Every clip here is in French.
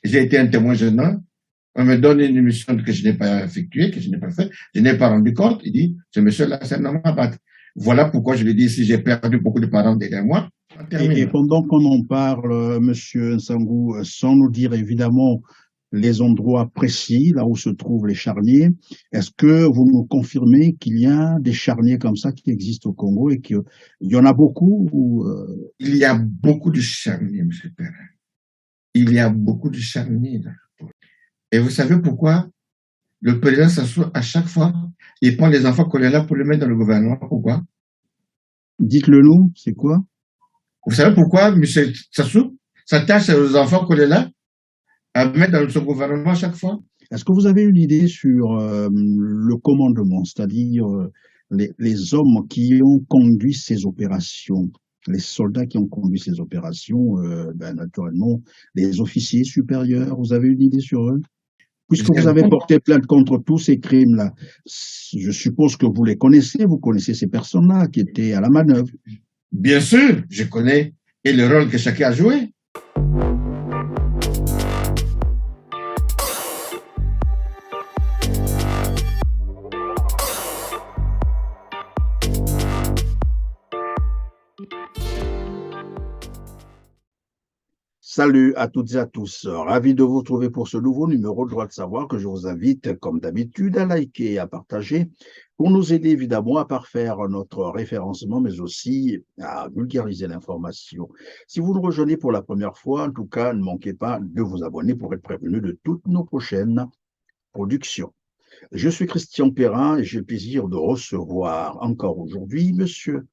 j'ai été un témoin gênant. On me donne une émission que je n'ai pas effectuée, que je n'ai pas fait, je n'ai pas rendu compte. Il dit, ce monsieur-là, c'est un homme à battre. Voilà pourquoi je lui dis, si j'ai perdu beaucoup de parents derrière moi, on Et termine. pendant qu'on en parle, Monsieur Nsangou, sans nous dire évidemment les endroits précis, là où se trouvent les charniers, est-ce que vous nous confirmez qu'il y a des charniers comme ça qui existent au Congo et qu'il y en a beaucoup Il y a beaucoup de charniers, M. Perrin. Il y a beaucoup de charniers. Et vous savez pourquoi le président Sassou, à chaque fois, il prend les enfants Kolela pour les mettre dans le gouvernement? Pourquoi? Dites-le nous, c'est quoi? Vous savez pourquoi M. Sassou s'attache aux enfants Kolela à mettre dans son gouvernement à chaque fois? Est-ce que vous avez une idée sur le commandement, c'est-à-dire les hommes qui ont conduit ces opérations, les soldats qui ont conduit ces opérations, naturellement, les officiers supérieurs, vous avez une idée sur eux? Puisque vous avez porté plainte contre tous ces crimes-là, je suppose que vous les connaissez, vous connaissez ces personnes-là qui étaient à la manœuvre. Bien sûr, je connais et le rôle que chacun a joué. Salut à toutes et à tous, ravi de vous retrouver pour ce nouveau numéro de Droit de Savoir que je vous invite, comme d'habitude, à liker et à partager pour nous aider évidemment à parfaire notre référencement, mais aussi à vulgariser l'information. Si vous nous rejoignez pour la première fois, en tout cas, ne manquez pas de vous abonner pour être prévenu de toutes nos prochaines productions. Je suis Christian Perrin et j'ai le plaisir de recevoir encore aujourd'hui Monsieur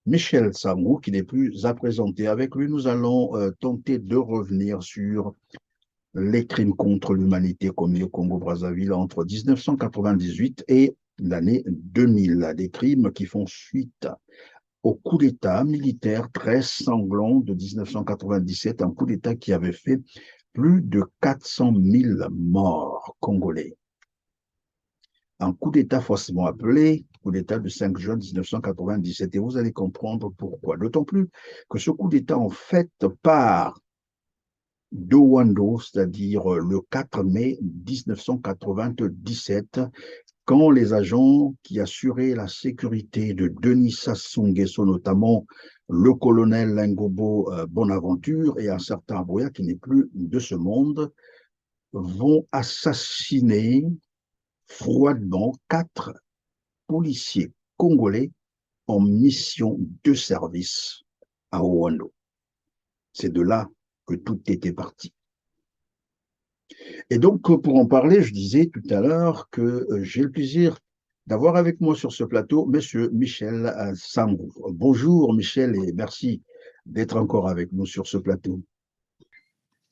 Michel Nsangou, qui n'est plus à présenter. Avec lui, nous allons tenter de revenir sur les crimes contre l'humanité commis au Congo-Brazzaville entre 1998 et l'année 2000. Des crimes qui font suite au coup d'État militaire très sanglant de 1997, un coup d'État qui avait fait plus de 400 000 morts congolais. Un coup d'État faussement appelé coup d'État du 5 juin 1997. Et vous allez comprendre pourquoi. D'autant plus que ce coup d'État, en fait, part d'Owando, c'est-à-dire le 4 mai 1997, quand les agents qui assuraient la sécurité de Denis Sassou Nguesso, notamment le colonel Lingobo Bonaventure et un certain Abouya qui n'est plus de ce monde, vont assassiner froidement 4 policiers congolais en mission de service à Owando. C'est de là que tout était parti. Et donc, pour en parler, je disais tout à l'heure que j'ai le plaisir d'avoir avec moi sur ce plateau Monsieur Michel Nsangou. Bonjour Michel et merci d'être encore avec nous sur ce plateau.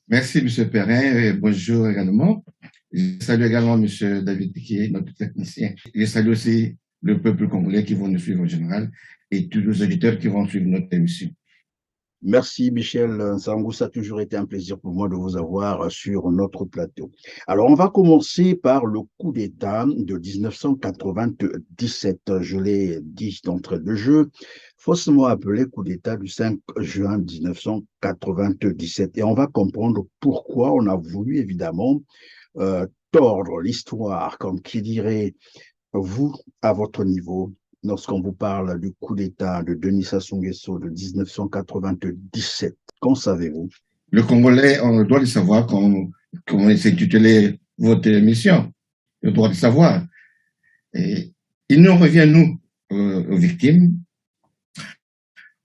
Merci M. Perrin et bonjour également. Je salue également M. David Piquet, notre technicien. Je salue aussi le peuple congolais qui vont nous suivre en général et tous les auditeurs qui vont suivre notre émission. Merci Michel Nsangou, ça a toujours été un plaisir pour moi de vous avoir sur notre plateau. Alors on va commencer par le coup d'État de 1997. Je l'ai dit d'entrée de jeu, faussement appelé coup d'État du 5 juin 1997. Et on va comprendre pourquoi on a voulu évidemment tordre l'histoire, comme qui dirait, vous, à votre niveau, lorsqu'on vous parle du coup d'État de Denis Sassou Nguesso de 1997. Qu'en savez-vous? Le Congolais, on doit le savoir, comme c'est intitulé votre émission. On doit le savoir. Et il nous revient, nous, aux victimes,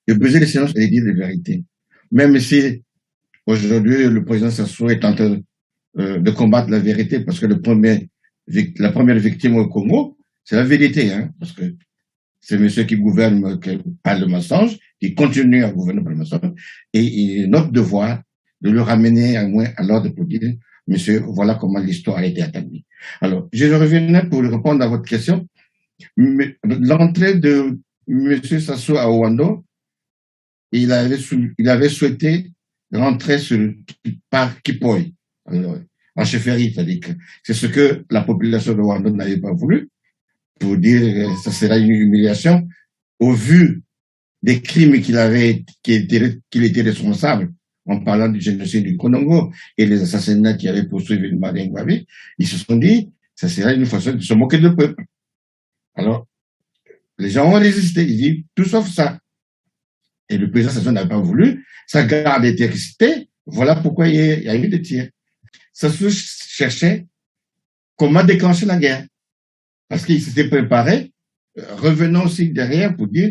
de briser le silence et de dire la vérité. Même si aujourd'hui, le président Sassou est en train de combattre la vérité, parce que la première victime au Congo, c'est la vérité, hein, parce que c'est monsieur qui gouverne par le mensonge, qui continue à gouverner par le mensonge, et il est notre devoir de le ramener à moins à l'ordre pour dire, monsieur, voilà comment l'histoire a été établie. Alors, je reviens pour répondre à votre question. L'entrée de monsieur Sassou à Owando, il avait souhaité rentrer par Kipoy, en chefferie, c'est-à-dire que c'est ce que la population de Owando n'avait pas voulu, pour dire que ça sera une humiliation, au vu des crimes qu'il était responsable en parlant du génocide du Congo et les assassinats qui avaient poursuivi le Marien Ngouabi, ils se sont dit, ça serait une façon de se moquer du peuple. Alors, les gens ont résisté. Ils disent, tout sauf ça. Et le président Sassou n'a pas voulu. Sa garde était excitée. Voilà pourquoi il y a eu des tirs. Sassou cherchait comment déclencher la guerre. Parce qu'il s'était préparé. Revenons aussi derrière pour dire,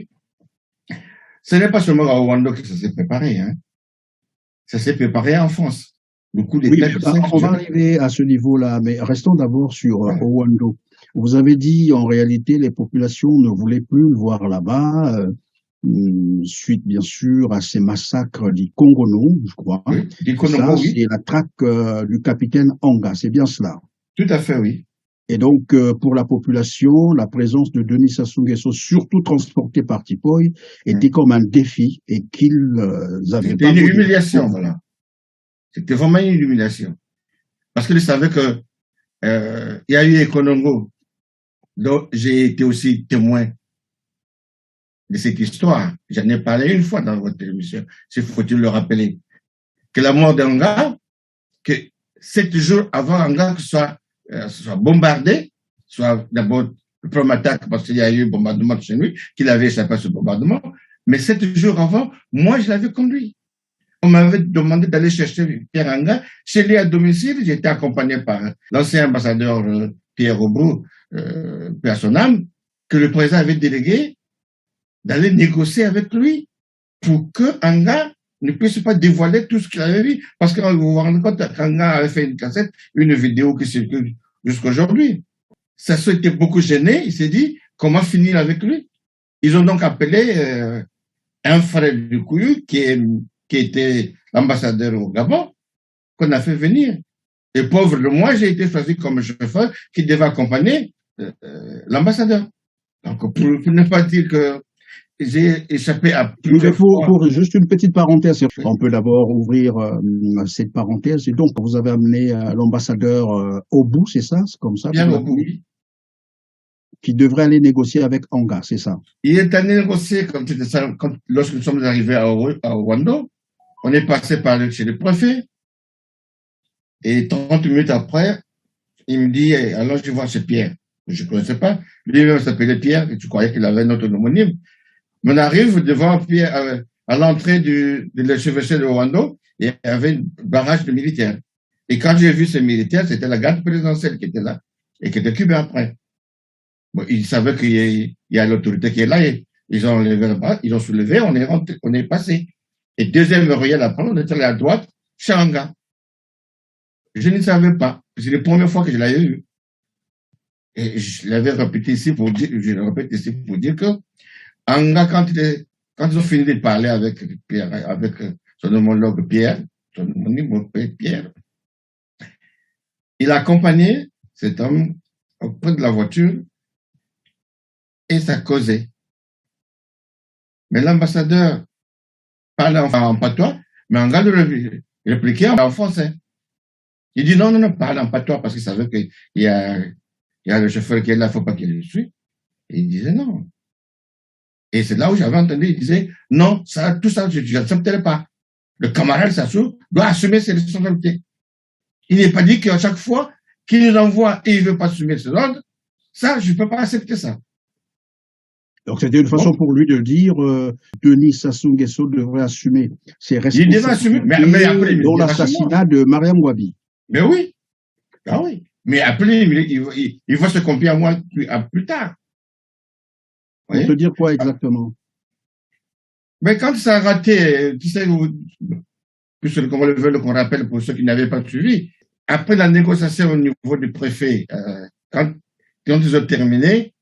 ce n'est pas seulement à Rwanda que ça s'est préparé. Hein. Ça s'est préparé en France. Le coup d'État. Oui, on va arriver à ce niveau-là, mais restons d'abord sur Owando. Vous avez dit, en réalité, les populations ne voulaient plus le voir là-bas, suite bien sûr à ces massacres d'Ikongono, je crois. Oui, ça, oui. C'est la traque du capitaine Anga, c'est bien cela. Tout à fait, oui. Et donc, pour la population, la présence de Denis Sassou Nguesso, surtout transporté par Tipoy, était comme un défi et qu'ils avaient pas... C'était une humiliation, voilà. C'était vraiment une humiliation. Parce qu'ils savaient que il y a eu Ekonongo, dont j'ai été aussi témoin de cette histoire. J'en ai parlé une fois dans votre télévision, s'il faut-il le rappeler. Que la mort d'Anga, que 7 jours avant Anga soit bombardé, soit d'abord le premier attaque parce qu'il y a eu bombardement chez lui, qu'il avait échappé à ce bombardement, mais 7 jours avant, moi je l'avais conduit. On m'avait demandé d'aller chercher Pierre Anga chez lui à domicile. J'étais accompagné par l'ancien ambassadeur Pierre Aubrou, paix à son âme, que le président avait délégué d'aller négocier avec lui pour que Anga ne puisse pas dévoiler tout ce qu'il avait vu. Parce que vous vous rendez compte qu'Anga avait fait une cassette, une vidéo qui circule jusqu'à aujourd'hui. Ça s'était beaucoup gêné. Il s'est dit, comment finir avec lui? Ils ont donc appelé un frère du Couillu qui était l'ambassadeur au Gabon, qu'on a fait venir. Et pauvre de moi, j'ai été choisi comme chauffeur qui devait accompagner l'ambassadeur. Donc, pour ne pas dire que j'ai échappé à plusieurs fois. Pour juste une petite parenthèse, on peut d'abord ouvrir cette parenthèse. Et donc, vous avez amené l'ambassadeur au bout, c'est ça? C'est comme ça? Bien au bout. Qui devrait aller négocier avec Anga, c'est ça? Il est allé négocier lorsque nous sommes arrivés à Rwanda. On est passé chez le préfet. Et 30 minutes après, il me dit, alors je vais voir ce Pierre. Je ne connaissais pas. Lui-même s'appelait Pierre, et tu croyais qu'il avait notre homonyme. Mais on arrive devant Pierre, à l'entrée de l'archevêché de Rwanda, et il y avait un barrage de militaires. Et quand j'ai vu ces militaires, c'était la garde présidentielle qui était là, et qui était cubain après. Bon, ils savaient qu'il y a l'autorité qui est là, et ils ont levé le bras, ils ont soulevé, on est passé. Et deuxième ruelle après, on était allé à droite, Anga. Je ne savais pas. C'est la première fois que je l'avais vu. Et je l'avais répété ici pour dire, que Anga, quand ils ont fini de parler avec Pierre, avec son homologue Pierre, son homonyme Pierre, il a accompagné cet homme auprès de la voiture et ça causait. Mais l'ambassadeur parlait en patois, mais Anga le répliquait en français. Il dit non, parle en patois parce qu'il savait qu'il y a le chauffeur qui est là, il ne faut pas qu'il le suive. Et il disait non. Et c'est là où j'avais entendu, il disait non, tout ça, je n'accepterai pas. Le camarade Sassou doit assumer ses responsabilités. Il n'est pas dit qu'à chaque fois qu'il nous envoie et il ne veut pas assumer ses ordres, ça, je ne peux pas accepter ça. Donc c'était une façon pour lui de dire Denis Sassou Nguesso devrait assumer ses responsabilités. Il devait assumer, mais après, dans l'assassinat de Mariam Ngouabi. Mais oui. Ah oui. Mais après, il va se confier à moi plus tard. Pour te dire quoi exactement? Mais quand ça a raté, tu sais, puisque qu'on rappelle pour ceux qui n'avaient pas suivi, après la négociation au niveau du préfet, quand ils ont terminé,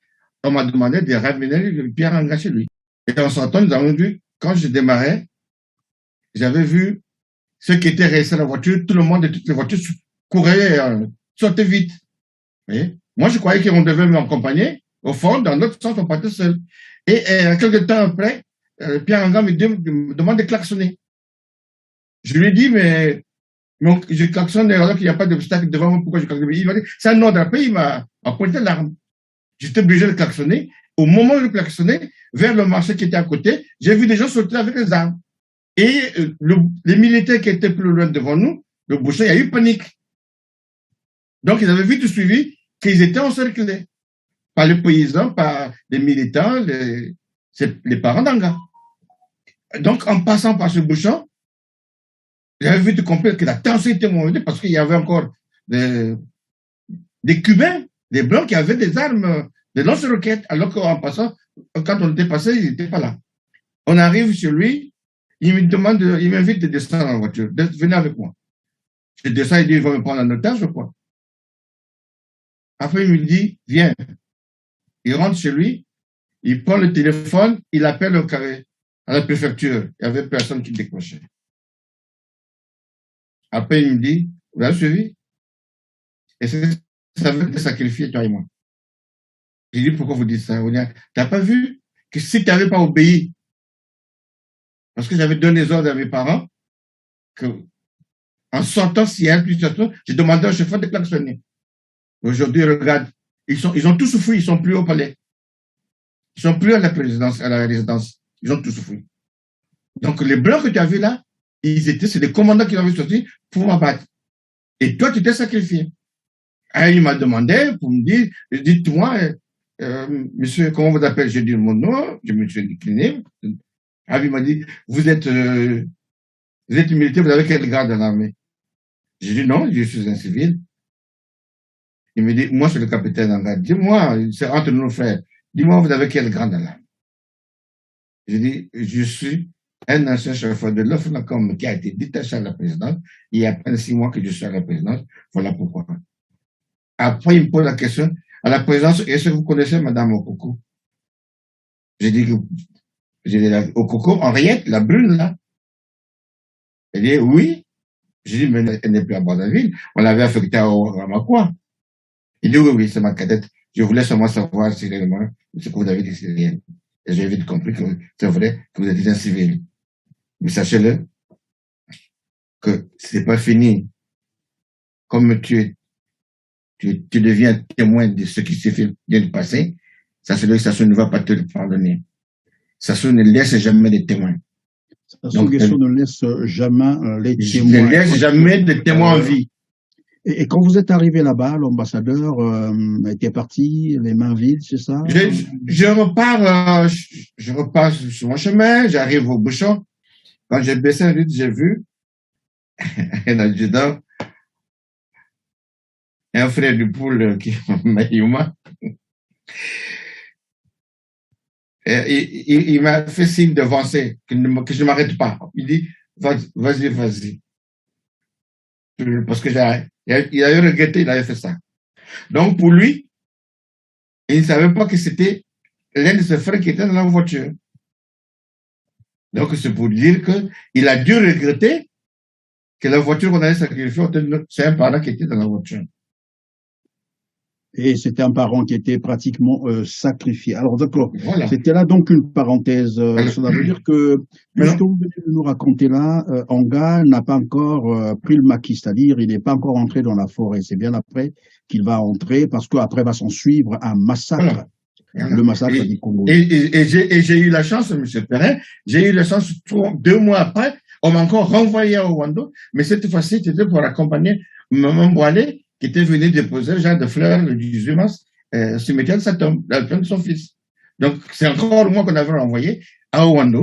on m'a demandé de ramener le Pierre Anga chez lui. Et en sortant, nous avons vu, quand je démarrais, j'avais vu ceux qui étaient restés dans la voiture, tout le monde et toutes les voitures couraient, sautaient vite. Voyez? Moi, je croyais qu'on devait m'accompagner. Au fond, dans l'autre sens, on partait seul. Et quelques temps après, Pierre Anga me demande de klaxonner. Je lui ai dit, mais je klaxonne alors qu'il n'y a pas d'obstacle devant moi, pourquoi je klaxonne? Il m'a dit, c'est un ordre. Après, il m'a pointé l'arme. J'étais obligé de klaxonner. Au moment où je klaxonnais, vers le marché qui était à côté, j'ai vu des gens sauter avec les armes. Et les militaires qui étaient plus loin devant nous, le bouchon, il y a eu panique. Donc, ils avaient vite suivi qu'ils étaient encerclés par les paysans, par les militants, les parents d'Anga. Donc, en passant par ce bouchon, j'avais vite compris que la tension était montée parce qu'il y avait encore des Cubains, des Blancs qui avaient des armes, des lance-roquettes, alors qu'en passant, quand on était passé, ils n'étaient pas là. On arrive sur lui, il m'invite de descendre dans la voiture, venez avec moi. Je descends, il dit, il va me prendre en otage ou quoi? Après, il me dit, viens. Il rentre chez lui, il prend le téléphone, il appelle au carré, à la préfecture. Il n'y avait personne qui décrochait. Après, il me dit, vous avez suivi? Et ça veut te sacrifier, toi et moi. J'ai dit, pourquoi vous dites ça? Tu n'as pas vu que si tu n'avais pas obéi, parce que j'avais donné les ordres à mes parents, que en sortant, s'il y a une situation, j'ai demandé au chauffeur de klaxonner. Aujourd'hui, regarde, ils ont tous souffert, ils sont plus au palais. Ils sont plus à la résidence. Ils ont tous souffert. Donc, les blancs que tu as vus là, c'est des commandants qui avaient sorti pour m'abattre. Et toi, tu t'es sacrifié. Et il m'a demandé pour me dire, dites-moi, monsieur, comment vous appelez? J'ai dit mon nom, je me suis décliné. Il m'a dit, vous êtes militaire, vous avez quel grade dans l'armée? J'ai dit non, je suis un civil. Il me dit, moi, je suis le capitaine en garde. Dis-moi, c'est entre nos frères. Dis-moi, vous avez quel grade dans l'armée? J'ai dit, je suis un ancien chauffeur de l'OFNACOM qui a été détaché à la présidence. Il y a à peine 6 mois que je suis à la présidence. Voilà pourquoi. Après, il me pose la question, à la présidence, est-ce que vous connaissez Madame Okoko? J'ai dit, Okoko, Henriette, la brune, là. Elle dit, oui. J'ai dit, mais elle n'est plus à Brazzaville. On l'avait affectée à Ramakwa. Il dit, oui, oui, c'est ma cadette. Je voulais seulement savoir si réellement, ce que vous avez dit, c'est réel. Et j'ai vite compris que c'est vrai que vous êtes un civil. Mais sachez-le, que c'est pas fini. Comme tu deviens témoin de ce qui s'est fait bien du passé, sachez-le que ça ne va pas te pardonner. Ça ne laisse jamais de témoins. Donc, ne laisse jamais les témoins. Ne laisse jamais de témoins en vie. Et quand vous êtes arrivé là-bas, l'ambassadeur était parti, les mains vides, c'est ça? Je repars sur mon chemin, j'arrive au bouchon. Quand j'ai baissé la vitre, j'ai vu un adjudant, un frère du poule qui Mayuma. Il m'a fait signe d'avancer, que je ne m'arrête pas. Il dit, vas-y, vas-y. Parce que il avait regretté, il avait fait ça. Donc, pour lui, il ne savait pas que c'était l'un de ses frères qui était dans la voiture. Donc, c'est pour dire qu'il a dû regretter que la voiture qu'on allait sacrifier, c'est un parent qui était dans la voiture. Et c'était un parent qui était pratiquement sacrifié. Alors, d'accord. Voilà. C'était là donc une parenthèse. Cela veut dire que, ce que vous venez de nous raconter là, Anga n'a pas encore pris le maquis, c'est-à-dire il n'est pas encore entré dans la forêt. C'est bien après qu'il va entrer, parce qu'après va s'en suivre un massacre. Voilà. Le massacre du Congo. Et j'ai eu la chance, M. Perrin, j'ai eu la chance, 2 mois après, on m'a encore renvoyé à Rwanda, mais cette fois-ci, c'était pour accompagner Maman Boalé, qui était venu déposer le genre de fleurs le 18 mars, cimetière de sa tombe, dans le tombe de son fils. Donc, c'est encore moi qu'on avait renvoyé à Rwanda.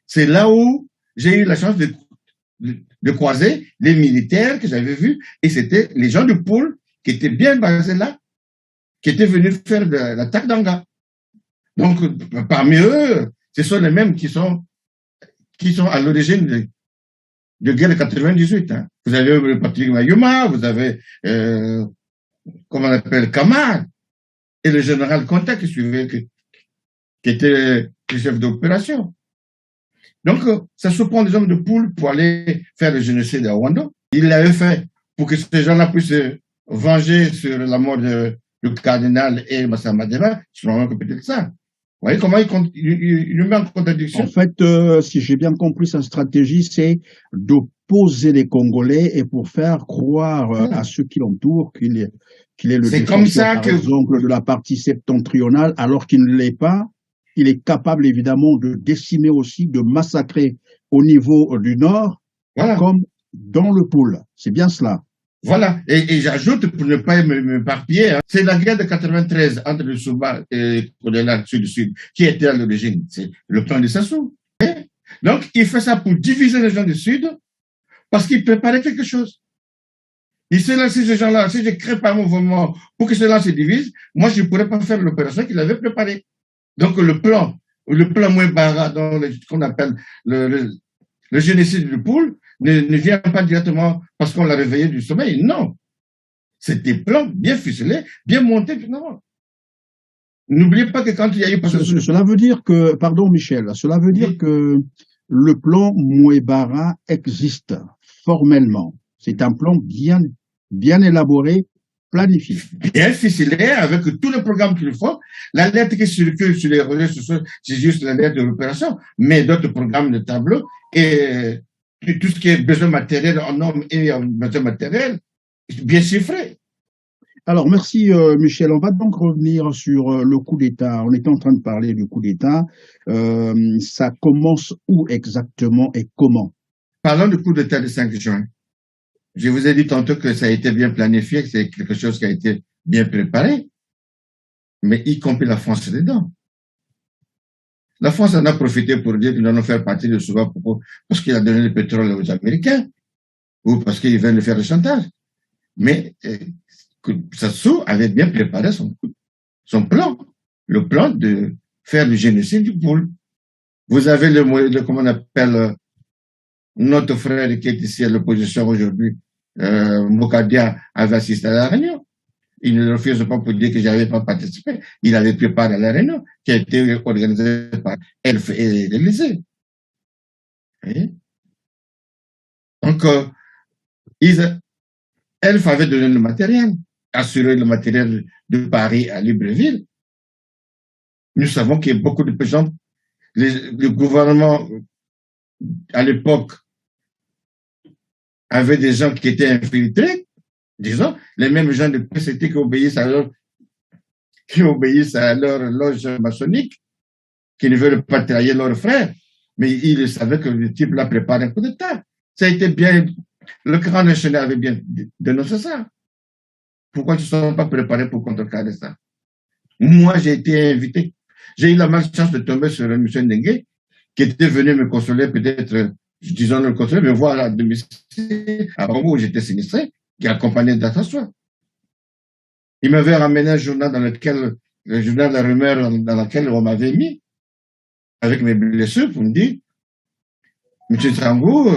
C'est là où j'ai eu la chance de croiser les militaires que j'avais vus, et c'était les gens de Poule qui étaient bien basés là, qui étaient venus faire l'attaque d'Anga. Donc, parmi eux, ce sont les mêmes qui sont à l'origine de guerre de 98. Hein. Vous avez Patrick Mayuma, vous avez, comment on appelle, Kamar, et le général Conta qui suivait, qui était le chef d'opération. Donc, ça se prend des hommes de Poule pour aller faire le génocide à Rwanda. Il l'avait fait pour que ces gens-là puissent se venger sur la mort du cardinal et Massa Madera. C'est vraiment que peut-être ça. Vous voyez comment il nous met en contradiction. En fait, si j'ai bien compris, sa stratégie, c'est d'opposer les Congolais et pour faire croire à ceux qui l'entourent qu'il est le défenseur, par exemple, de la partie septentrionale, alors qu'il ne l'est pas. Il est capable, évidemment, de décimer aussi, de massacrer au niveau du Nord, Voilà. comme dans le pôle. C'est bien cela. Voilà. Et j'ajoute, pour ne pas m'éparpiller, hein, c'est la guerre de 93 entre le Souba et Kodela Sud-Sud qui était à l'origine. C'est le plan de Sassou. Donc, il fait ça pour diviser les gens du Sud parce qu'il préparait quelque chose. Il s'est lancé ces gens-là. Si je crée pas un mouvement pour que ceux-là se divisent, moi, je ne pourrais pas faire l'opération qu'il avait préparée. Donc, le plan Mouébara, qu'on appelle le génocide du poule, ne vient pas directement parce qu'on l'a réveillé du sommeil. Non. C'est des plans bien ficelés, bien montés, finalement. N'oubliez pas que quand il y a eu... Cela veut dire que, pardon Michel, cela veut dire que le plan Mouébara existe formellement. C'est un plan bien élaboré, planifié. Bien ficelé, avec tout le programme qu'il faut. La lettre qui circule sur les réseaux sociaux, c'est juste la lettre de l'opération, mais d'autres programmes de tableau et tout ce qui est besoin matériel en hommes et en besoin matériel, bien chiffré. Alors, merci Michel. On va donc revenir sur le coup d'État. On était en train de parler du coup d'État. Ça commence où exactement et comment? Parlons du coup d'État du 5 juin. Je vous ai dit tantôt que ça a été bien planifié, que c'est quelque chose qui a été bien préparé, mais y compris la France dedans. La France en a profité pour dire que nous allons faire partie de Souba parce qu'il a donné le pétrole aux Américains ou parce qu'il vient de faire le chantage. Mais Sassou avait bien préparé son plan, le plan de faire le génocide du poule. Vous avez comment on appelle, notre frère qui est ici à l'opposition aujourd'hui, Mokadia, avait assisté à la réunion. Il ne refuse pas pour dire que je n'avais pas participé. Il avait préparé la réunion qui a été organisée par Elf et l'Élysée. Donc, Elf avait donné le matériel, assuré le matériel de Paris à Libreville. Nous savons qu'il y a beaucoup de gens, le gouvernement à l'époque avait des gens qui étaient infiltrés, disons, les mêmes gens de PCT qui obéissent à leur loge maçonnique, qui ne veulent pas trahir leurs frères, mais ils savaient que le type l'a préparé un coup d'État. Ça a été bien, le Grand national avait bien dénoncé ça. Pourquoi ils ne sont pas préparés pour contrecarrer ça? Moi, j'ai été invité. J'ai eu la malchance de tomber sur M. Ndengue, qui était venu me consoler, peut-être, disons le consoler, me voir à domicile, à Bongo, où j'étais sinistré, qui accompagnait d'Atassois. Il m'avait ramené un journal le journal de la rumeur dans lequel on m'avait mis, avec mes blessures, pour me dire, M. Sangou,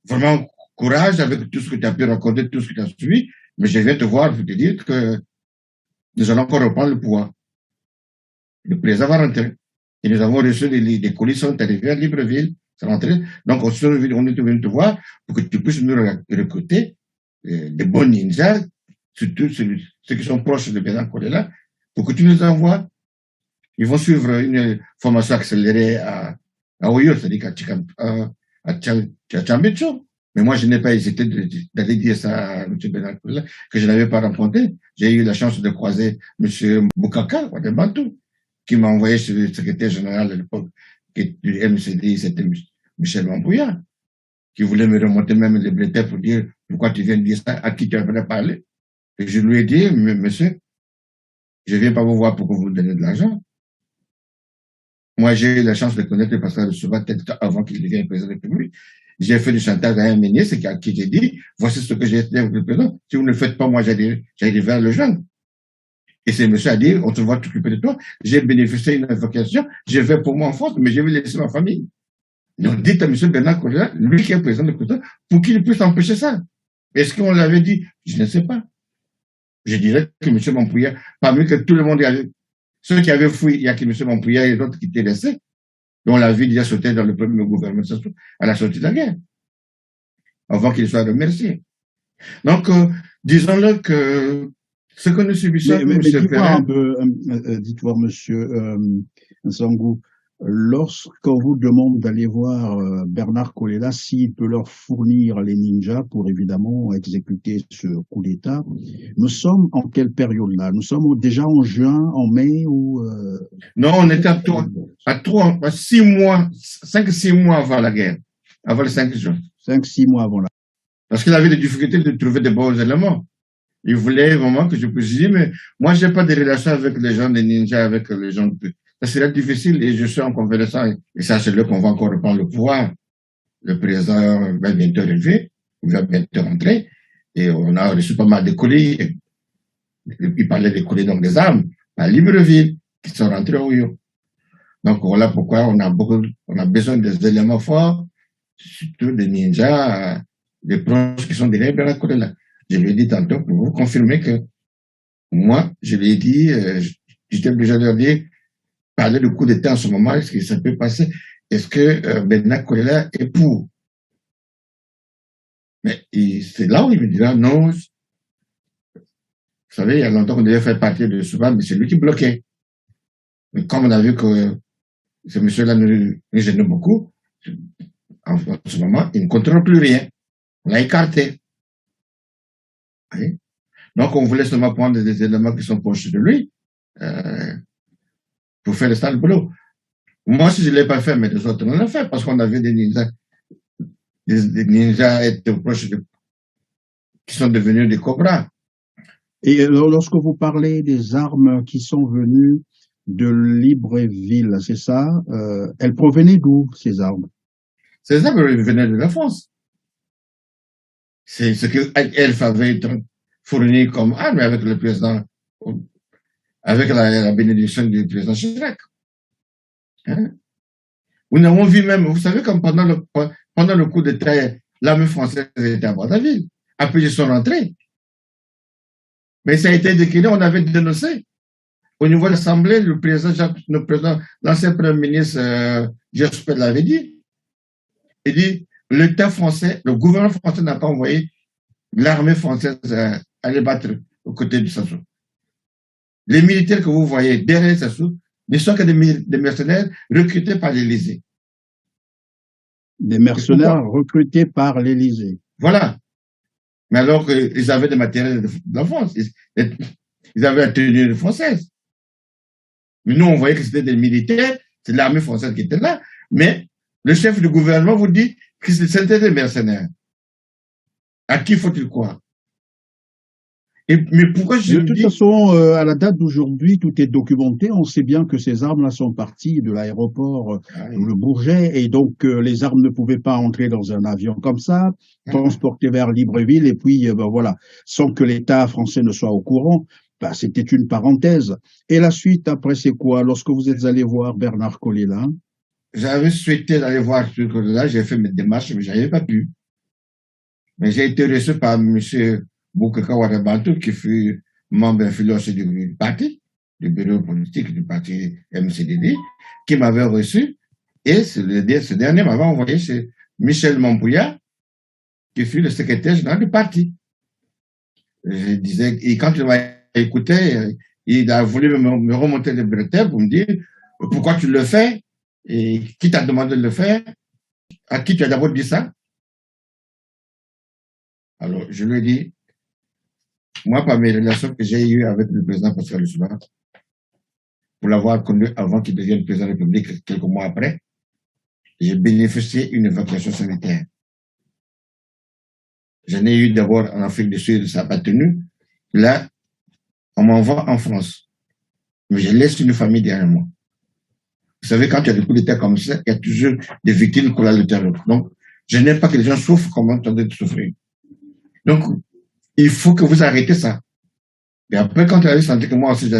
vraiment courage avec tout ce que tu as pu raconter, tout ce que tu as suivi, mais je viens te voir pour te dire que nous allons encore reprendre le pouvoir. Le président va rentrer. Et nous avons reçu des colis sont arrivés à Libreville, c'est rentré. Donc, on est venu te voir pour que tu puisses nous recruter des bons ninjas, surtout ceux qui sont proches de Bénin Kodela, pour que tu nous envoies. Ils vont suivre une formation accélérée à Oyo, c'est-à-dire à Tchambecho. Mais moi, je n'ai pas hésité d'aller dire ça à M. Bénin Kodela, que je n'avais pas rencontré. J'ai eu la chance de croiser M. Boukaka, de Bantou, qui m'a envoyé chez le secrétaire général à l'époque du MCD, c'était Michel Mambouya, qui voulait me remonter même les bulletins pour dire pourquoi tu viens de dire ça, à qui tu avais parlé. Et je lui ai dit, monsieur, je ne viens pas vous voir pour que vous me donniez de l'argent. Moi, j'ai eu la chance de connaître le pasteur de Souba avant qu'il devienne président de la République. J'ai fait du chantage à un ministre à qui j'ai dit, voici ce que j'ai fait avec le président. Si vous ne le faites pas, moi, j'allais vers le jeune. Et c'est monsieur a dit, on te va t'occuper de toi. J'ai bénéficié d'une invocation, je vais pour moi en France, mais je vais laisser ma famille. Donc, dites à monsieur Bernard Kodela, lui qui est président de Côte, pour qu'il puisse empêcher ça. Est-ce qu'on l'avait dit? Je ne sais pas. Je dirais que monsieur Mampouya, parmi que tout le monde, ceux qui avaient fui, il y a que monsieur Mampouya et d'autres qui étaient restés, dont la vie déjà sautait dans le premier gouvernement à la sortie de la guerre, avant qu'il soit remercié. Donc, disons-le que ce que nous subissons, mais dites-moi un peu, dites-moi, monsieur Nsangou, Lorsqu'on vous demande d'aller voir Bernard Kolela, s'il peut leur fournir les ninjas pour évidemment exécuter ce coup d'État, nous sommes en quelle période là? Nous sommes déjà en juin, en mai ou Non, on était à 6 mois, 5, 6 mois avant la guerre, avant le 5 juin. 5, 6 mois avant là. Parce qu'il avait des difficultés de trouver des bons éléments. Il voulait vraiment que je puisse dire, mais moi, j'ai pas de relation avec les gens des ninjas, avec les gens. Ça serait difficile et je suis en convalescent. Et ça, c'est là qu'on va encore reprendre le pouvoir. Le président va bientôt relever, il va bientôt rentrer. Et on a reçu pas mal de colis. Il parlait des colis, donc des armes, à Libreville, qui sont rentrés au Oyo. Donc voilà pourquoi on a besoin des éléments forts, surtout des ninjas, des proches qui sont derrière Bernard Kolela. Je lui ai dit tantôt pour vous confirmer que moi, je lui ai dit, j'étais obligé de leur dire, parler de coup d'État en ce moment, est-ce que ça peut passer? Est-ce que Bernard Kolela est pour? Mais c'est là où il me dira non. Vous savez, il y a longtemps qu'on devait faire partie de Souban, mais c'est lui qui bloquait. Mais comme on a vu que ce monsieur-là nous gênait beaucoup, en ce moment, il ne contrôle plus rien. On l'a écarté. Oui. Donc, on voulait seulement prendre des éléments qui sont proches de lui pour faire le sale boulot. Moi, si je ne l'ai pas fait, mais les autres l'ont fait parce qu'on avait des ninjas, des ninjas qui sont devenus des cobras. Et lorsque vous parlez des armes qui sont venues de Libreville, c'est ça? Elles provenaient d'où, ces armes? Ces armes venaient de la France. C'est ce qu'elle avait fourni comme arme avec le président, avec la bénédiction du président Chirac. Hein? Nous avons vu même, vous savez, comme pendant le coup d'État, l'armée française était à Brazzaville. Après, ils sont rentrés. Mais ça a été décliné, on avait dénoncé. Au niveau de l'Assemblée, l'ancien Premier ministre Jospin l'avait dit. Il dit, l'État français, le gouvernement français n'a pas envoyé l'armée française aller battre aux côtés de Sassou. Les militaires que vous voyez derrière Sassou ne sont que des mercenaires recrutés par l'Élysée. Des mercenaires recrutés par l'Élysée. Voilà. Mais alors qu'ils avaient des matériels de la France. Ils avaient la tenue française. Mais nous, on voyait que c'était des militaires, c'est l'armée française qui était là. Mais le chef du gouvernement vous dit que c'était des mercenaires. À qui faut-il croire? Mais pourquoi je De toute façon, à la date d'aujourd'hui, tout est documenté. On sait bien que ces armes-là sont parties de l'aéroport de Le Bourget et donc les armes ne pouvaient pas entrer dans un avion comme ça, transportées vers Libreville et puis ben, voilà, sans que l'État français ne soit au courant. Ben, c'était une parenthèse. Et la suite après, c'est quoi? Lorsque vous êtes allé voir Bernard Kolela? J'avais souhaité aller voir ce Kolela, j'ai fait mes démarches, mais j'avais pas pu. Mais j'ai été reçu par M. Boukaka Warabantou, qui fut membre influent du parti, du bureau politique du parti MCDD, qui m'avait reçu. Et ce dernier m'avait envoyé chez Michel Mampouya, qui fut le secrétaire général du parti. Je disais, et quand il m'a écouté, il a voulu me remonter les bretelles pour me dire pourquoi tu le fais et qui t'a demandé de le faire, à qui tu as d'abord dit ça. Alors, je lui ai dit, moi, par mes relations que j'ai eues avec le président Pascal Lissouba, pour l'avoir connu avant qu'il devienne président de la République, quelques mois après, j'ai bénéficié d'une évacuation sanitaire. J'en ai eu d'abord en Afrique du Sud, ça n'a pas tenu. Là, on m'envoie en France. Mais je laisse une famille derrière moi. Vous savez, quand il y a des coups d'État comme ça, il y a toujours des victimes collatérales. Donc, je n'aime pas que les gens souffrent comme on est en train de souffrir. Donc, il faut que vous arrêtez ça. Et après, quand il a senti que moi aussi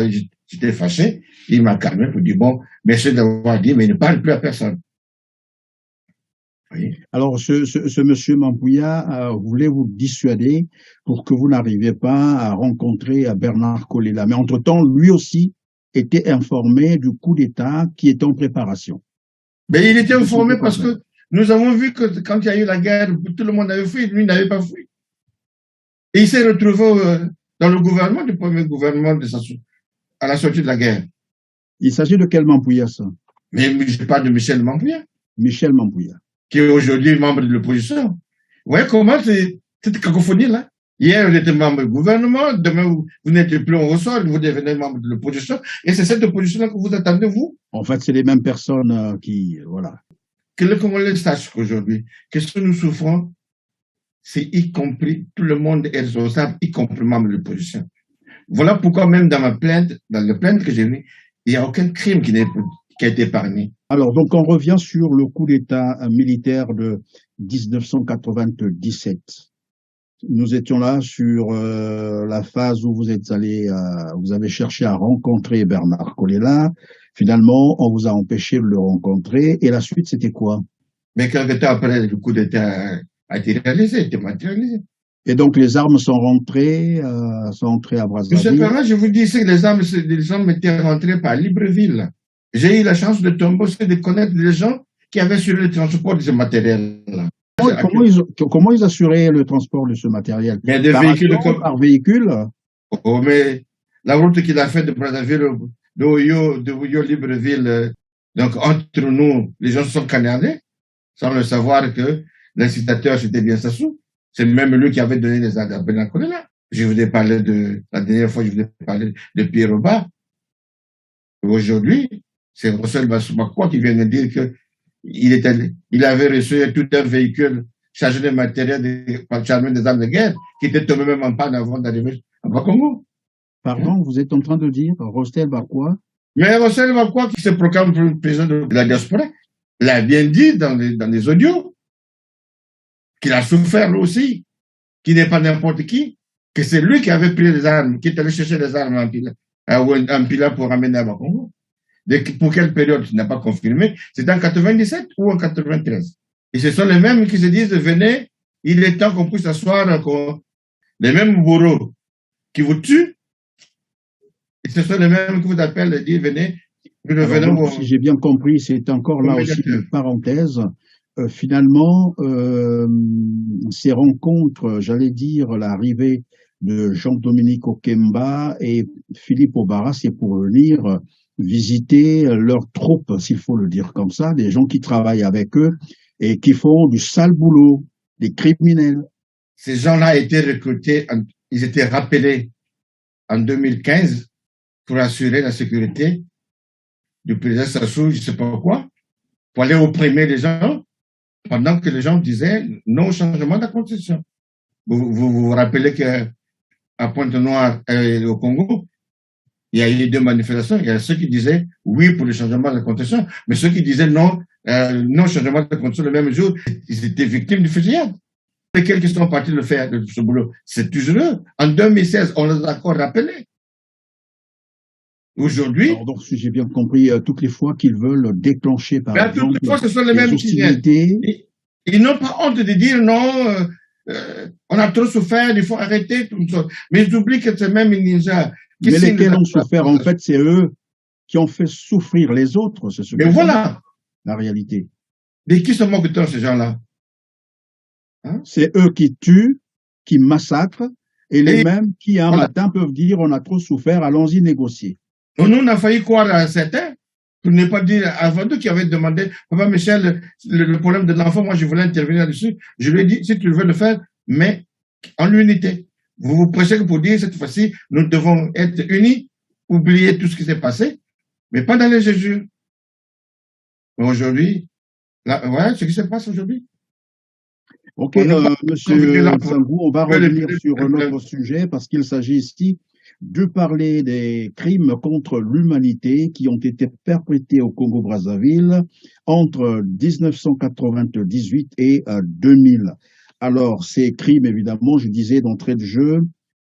j'étais fâché, il m'a calmé pour dire, bon, merci d'avoir dit, mais ne parle plus à personne. Oui. Alors, ce monsieur Mampouya voulait vous dissuader pour que vous n'arriviez pas à rencontrer Bernard Kolela. Mais entre-temps, lui aussi était informé du coup d'État qui est en préparation. Mais il était informé parce que nous avons vu que quand il y a eu la guerre, tout le monde avait fui, lui n'avait pas fui. Et il s'est retrouvé dans le gouvernement, du premier gouvernement de Sassou, à la sortie de la guerre. Il s'agit de quel Mampouya, ça? Mais je parle de Michel Mambouya, Michel Mambouya. qui est aujourd'hui membre de l'opposition. Vous voyez comment c'est cette cacophonie-là? Hier, vous étiez membre du gouvernement, demain, vous n'êtes plus, on ressort, vous devenez membre de l'opposition, et c'est cette opposition-là que vous attendez, vous? En fait, c'est les mêmes personnes qui, voilà. Que le Congolais sache qu'aujourd'hui, qu'est-ce que nous souffrons, c'est y compris, tout le monde est responsable, y compris membre de l'opposition. Voilà pourquoi même dans ma plainte, dans la plainte que j'ai eue, il n'y a aucun crime qui a été épargné. Alors, donc, on revient sur le coup d'État militaire de 1997. Nous étions là sur la phase où vous êtes allé, vous avez cherché à rencontrer Bernard Kolela. Finalement, on vous a empêché de le rencontrer. Et la suite, c'était quoi? Mais quelque temps après, le coup d'État a été réalisé, a été matérialisé. Et donc, les armes sont rentrées à Brazzaville. Tout simplement, je vous dis que les armes étaient rentrées par Libreville. J'ai eu la chance de tomber aussi, de connaître les gens qui avaient sur le transport de ce matériel-là. Comment ils assuraient le transport de ce matériel? Mais des véhicules par véhicule? Oh, mais la route qu'il a faite de Brazzaville, de Oyo, Libreville, donc entre nous, les gens se sont canardés, sans le savoir que l'incitateur, c'était bien Sassou. C'est même lui qui avait donné les armes à Bernard Kolela. Je vous ai parlé la dernière fois, je vous ai parlé de Pierre Roba. Aujourd'hui, c'est Rossel Bassouma qui vient de dire que il avait reçu tout un véhicule chargé de matériel, chargé des armes de guerre, qui était tombé même en panne avant d'arriver à Bakongo. Pardon, vous êtes en train de dire Rossel Bakwa? Mais Rossel Bakwa, qui se proclame président de la diaspora, l'a bien dit dans les audios, qu'il a souffert lui aussi, qu'il n'est pas n'importe qui, que c'est lui qui avait pris les armes, qui est allé chercher les armes en Pila pour ramener à Bakongo. Pour quelle période, tu n'as pas confirmé, c'est en 97 ou en 93. Et ce sont les mêmes qui se disent, venez, il est temps qu'on puisse s'asseoir, les mêmes bourreaux qui vous tuent, et ce sont les mêmes qui vous appellent et disent, venez, donc, si j'ai bien compris, c'est encore là aussi une parenthèse. Finalement, ces rencontres, j'allais dire l'arrivée de Jean-Dominique Okemba et Philippe Obara, c'est pour venir visiter leurs troupes, s'il faut le dire comme ça, des gens qui travaillent avec eux et qui font du sale boulot, des criminels. Ces gens-là étaient recrutés, ils étaient rappelés en 2015 pour assurer la sécurité du président Sassou, je ne sais pas quoi, pour aller opprimer les gens, pendant que les gens disaient non au changement de la Constitution. Vous rappelez qu'à Pointe-Noire, au Congo, il y a eu 2 manifestations. Il y a ceux qui disaient oui pour le changement de la Constitution, mais ceux qui disaient non, non au changement de la Constitution le même jour, ils étaient victimes du fusillade. Lesquels qui sont partis de faire de ce boulot, c'est toujours eux. En 2016, on les a encore rappelés. Aujourd'hui. Donc, si j'ai bien compris, toutes les fois qu'ils veulent déclencher par exemple. Toutes les fois, ce sont les mêmes qui viennent. Ils n'ont pas honte de dire non, on a trop souffert, il faut arrêter tout ça. Mais ils oublient que c'est même une ninja. Mais lesquels ont souffert, en fait, c'est eux qui ont fait souffrir les autres. C'est ce que voilà la réalité. De qui se moquent-ils, ces gens-là? Hein? C'est eux qui tuent, qui massacrent, et les mêmes qui, un matin, peuvent dire on a trop souffert, allons-y négocier. Nous, on a failli croire à certains, pour ne pas dire, avant d'eux qui avaient demandé, Papa Michel, le problème de l'enfant, moi je voulais intervenir là-dessus. Je lui ai dit, si tu veux le faire, mais en l'unité. Vous vous prêchez pour dire, cette fois-ci, nous devons être unis, oublier tout ce qui s'est passé, mais pas dans les Jésus. Aujourd'hui, voilà ce qui se passe aujourd'hui. Ok, monsieur Sangou, on va revenir sur un autre sujet parce qu'il s'agit ici de parler des crimes contre l'humanité qui ont été perpétrés au Congo-Brazzaville entre 1998 et 2000. Alors, ces crimes, évidemment, je disais d'entrée de jeu,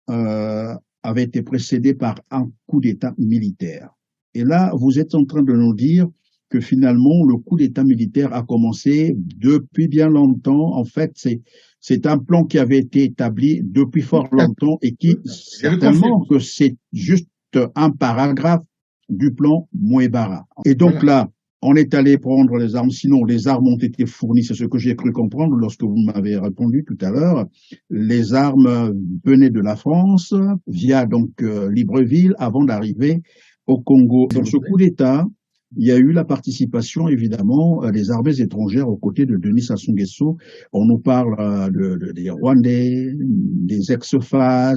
avaient été précédés par un coup d'État militaire. Et là, vous êtes en train de nous dire que finalement, le coup d'État militaire a commencé depuis bien longtemps. En fait, c'est un plan qui avait été établi depuis fort longtemps et qui, certainement, que c'est juste un paragraphe du plan Mouebara. Et donc là, on est allé prendre les armes, sinon les armes ont été fournies, c'est ce que j'ai cru comprendre lorsque vous m'avez répondu tout à l'heure. Les armes venaient de la France via donc Libreville avant d'arriver au Congo. Dans ce coup d'État, il y a eu la participation, évidemment, des armées étrangères aux côtés de Denis Sassou Nguesso. On nous parle des Rwandais, des ex-FAS,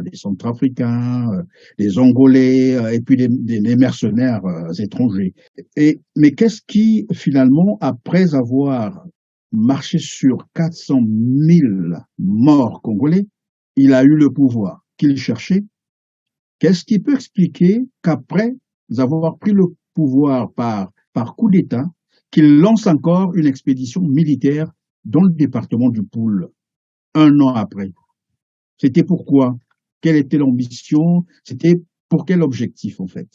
des Centrafricains, des Angolais, et puis des mercenaires étrangers. Mais qu'est-ce qui, finalement, après avoir marché sur 400 000 morts congolais, il a eu le pouvoir qu'il cherchait? Qu'est-ce qui peut expliquer qu'après avoir pris le pouvoir par coup d'État, qu'il lance encore une expédition militaire dans le département du Poul, un an après? C'était pourquoi? Quelle était l'ambition? C'était pour quel objectif, en fait?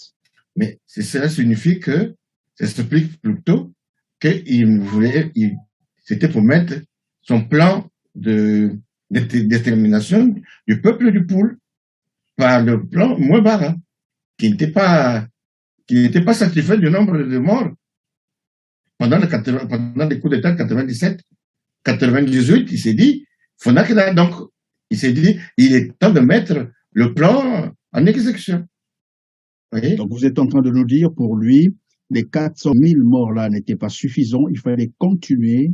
Mais cela signifie que, ça s'explique plutôt qu'il voulait, c'était pour mettre son plan de détermination du peuple du Poul par le plan Mouebara, qui n'était pas satisfait du nombre de morts pendant les coups d'État de 97, 98. Il s'est dit, donc, il s'est dit, il est temps de mettre le plan en exécution. Voyez? Donc, vous êtes en train de nous dire, pour lui, les 400 000 morts-là n'étaient pas suffisants. Il fallait continuer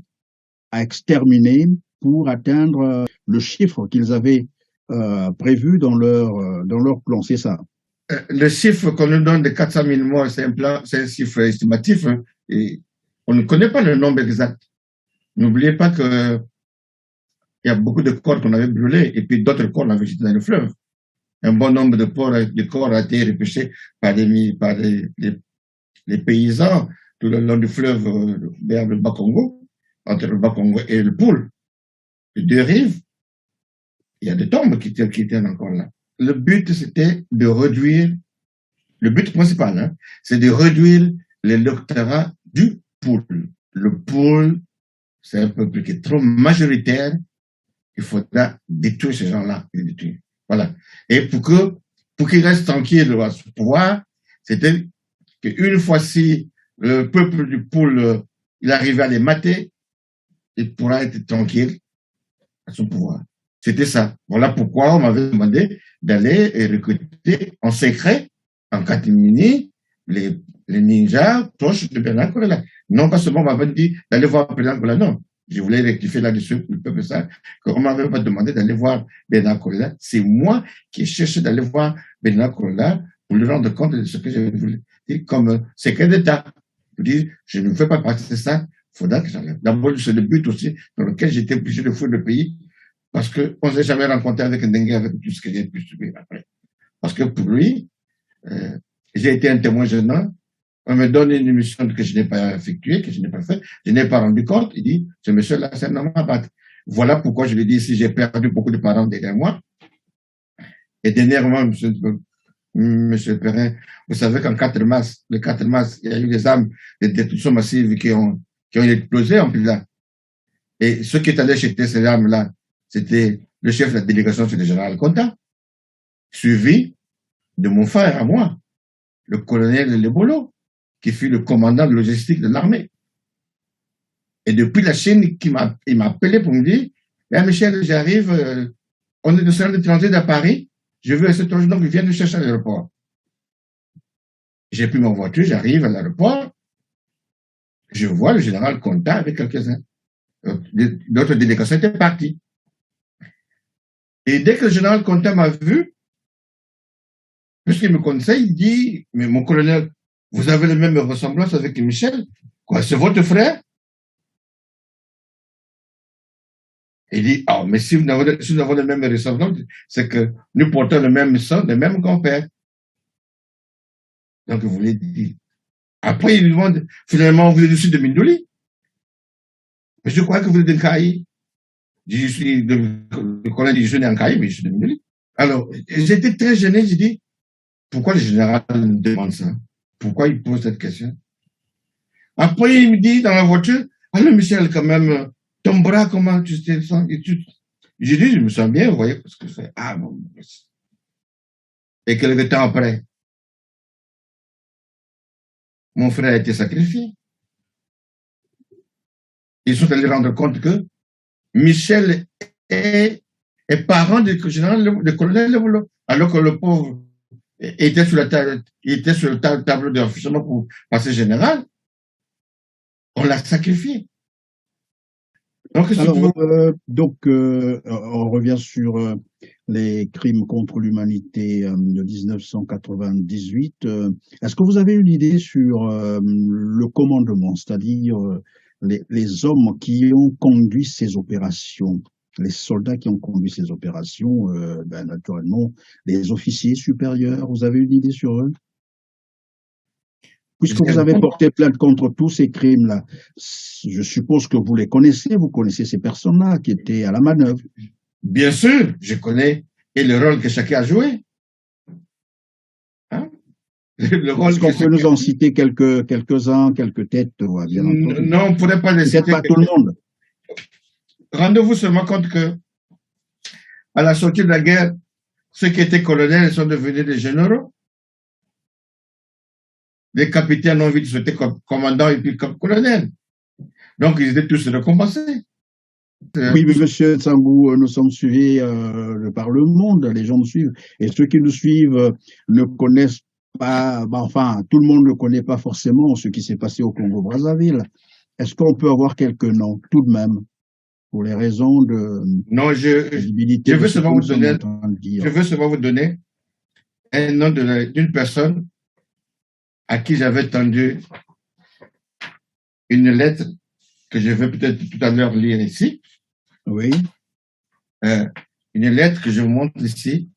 à exterminer pour atteindre le chiffre qu'ils avaient prévu dans leur plan. C'est ça? Le chiffre qu'on nous donne de 400 000 morts, c'est un chiffre estimatif, hein, et on ne connaît pas le nombre exact. N'oubliez pas qu'il y a beaucoup de corps qu'on avait brûlés et puis d'autres corps qu'on avait jetés dans le fleuve. Un bon nombre de corps a été repêchés par les paysans tout le long du fleuve vers le Bas-Congo, entre le Bas-Congo et le Poul. Les deux rives, il y a des tombes qui étaient encore là. Le but, c'était de réduire, le but principal, hein, c'est de réduire l'électorat du Poul. Le Poul, c'est un peuple qui est trop majoritaire, il faudra détruire ces gens-là. Voilà. Et pour qu'ils restent tranquilles à ce pouvoir, c'était qu'une fois-ci, le peuple du Poul, il arrivait à les mater, il pourra être tranquille à son pouvoir. C'était ça. Voilà pourquoi on m'avait demandé d'aller et recruter en secret, en catimini, les ninjas proches de Bernard Corella. Non pas seulement on m'avait dit d'aller voir Bernard Corella, non. Je voulais rectifier là-dessus pour le peuple ça, qu'on m'avait pas demandé d'aller voir Bernard Corella. C'est moi qui ai cherché d'aller voir Bernard Corella pour lui rendre compte de ce que j'avais voulu dire comme secret d'État. Pour dire, je ne fais pas partie de ça, il faudra que j'enlève. D'abord, c'est le but aussi dans lequel j'étais obligé de fuir le pays, parce qu'on ne s'est jamais rencontré avec un dingue avec tout ce que j'ai pu subir après. Parce que pour lui, j'ai été un témoin gênant. On me donne une mission que je n'ai pas effectuée, que je n'ai pas fait, je n'ai pas rendu compte. Il dit, ce monsieur-là, c'est un homme à battre. Voilà pourquoi je lui dis, si j'ai perdu beaucoup de parents derrière moi. Et dernièrement, monsieur Perrin, vous savez qu'en 4 mars, le 4 mars, il y a eu des armes de destruction massive qui ont explosé en plus là. Et ceux qui étaient allés jeter ces armes-là, c'était le chef de la délégation, c'est le général Conta, suivi de mon frère à moi, le colonel Lebolo, qui fut le commandant de logistique de l'armée. Et depuis la Chine, il m'a appelé pour me dire, ah, Michel, j'arrive, on est de centre de transit à Paris, je veux essayer de donc je viens de chercher à l'aéroport. J'ai pris mon voiture, j'arrive à l'aéroport, je vois le général Conta avec quelques-uns. D'autres délégations étaient partis. Et dès que le général Conta m'a vu, puisqu'il me conseille, il dit, mais mon colonel, vous avez la même ressemblance avec Michel? Quoi, c'est votre frère? Il dit, ah, mais si nous avons la même ressemblance, c'est que nous portons le même sang, le même grand-père. Donc, vous voulez dire. Après, il lui demande, finalement, vous êtes aussi de Mindoli? Mais je crois que vous êtes de Nkaï. Je suis le colonel dit, je suis né en Nkaï, mais je suis de Mindoli. Alors, j'étais très gêné, j'ai dit, pourquoi le général me demande ça? Pourquoi il pose cette question? Après, il me dit dans la voiture, alors Michel, quand même, ton bras, comment tu te sens? J'ai dit, je me sens bien, vous voyez, parce que c'est, ah bon. Et quelques temps après, mon frère a été sacrifié. Ils sont allés rendre compte que Michel est parent du général, du colonel Lebolo, alors que le pauvre était sur il était sur le tableau de renforcement pour passer général, on l'a sacrifié. Donc, Alors, on revient sur les crimes contre l'humanité de 1998. Est-ce que vous avez une idée sur le commandement, c'est-à-dire les hommes qui ont conduit ces opérations, les soldats qui ont conduit ces opérations, naturellement, les officiers supérieurs, vous avez une idée sur eux? Puisque vous avez porté plainte contre tous ces crimes-là, je suppose que vous les connaissez, vous connaissez ces personnes-là qui étaient à la manœuvre. Bien sûr, je connais et le rôle que chacun a joué. Hein? Est-ce qu'on peut nous en citer quelques-uns, quelques têtes? Bien entendu. Non, on ne pourrait pas les citer. Peut-être pas tout le monde. Rendez-vous seulement compte que, à la sortie de la guerre, ceux qui étaient colonels sont devenus des généraux. Les capitaines ont envie de sauter comme commandant et puis comme colonel. Donc, ils étaient tous récompensés. Oui, mais monsieur Tsangou, nous sommes suivis par le monde, les gens nous suivent. Et ceux qui nous suivent ne connaissent pas, enfin, tout le monde ne connaît pas forcément ce qui s'est passé au Congo-Brazzaville. Est-ce qu'on peut avoir quelques noms, tout de même, pour les raisons de non, je veux seulement vous donner un nom d'une personne à qui j'avais tendu une lettre que je vais peut-être tout à l'heure lire ici. Oui. Une lettre que je vous montre ici,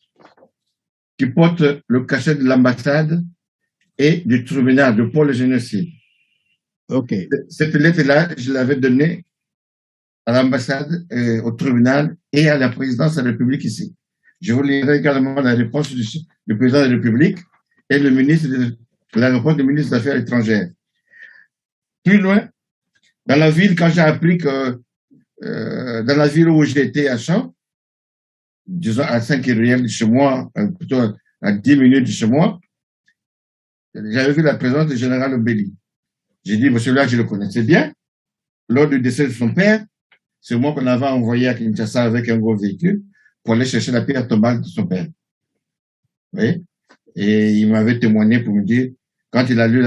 qui porte le cachet de l'ambassade et du tribunal de pour le génocide. Ok. Cette lettre-là, je l'avais donnée à l'ambassade, au tribunal et à la présidence de la République ici. Je vous lirai également la réponse du président de la République et la réponse du ministre des Affaires étrangères. Plus loin, dans la ville, quand j'ai appris que dans la ville où j'étais à Champs, disons à 5 km de chez moi, plutôt à 10 minutes de chez moi, j'avais vu la présence du général Obéli. J'ai dit, celui-là, je le connaissais bien. Lors du décès de son père, c'est moi qu'on avait envoyé à Kinshasa avec un gros véhicule pour aller chercher la pierre tombale de son père. Vous voyez? Et il m'avait témoigné pour me dire, quand il a lu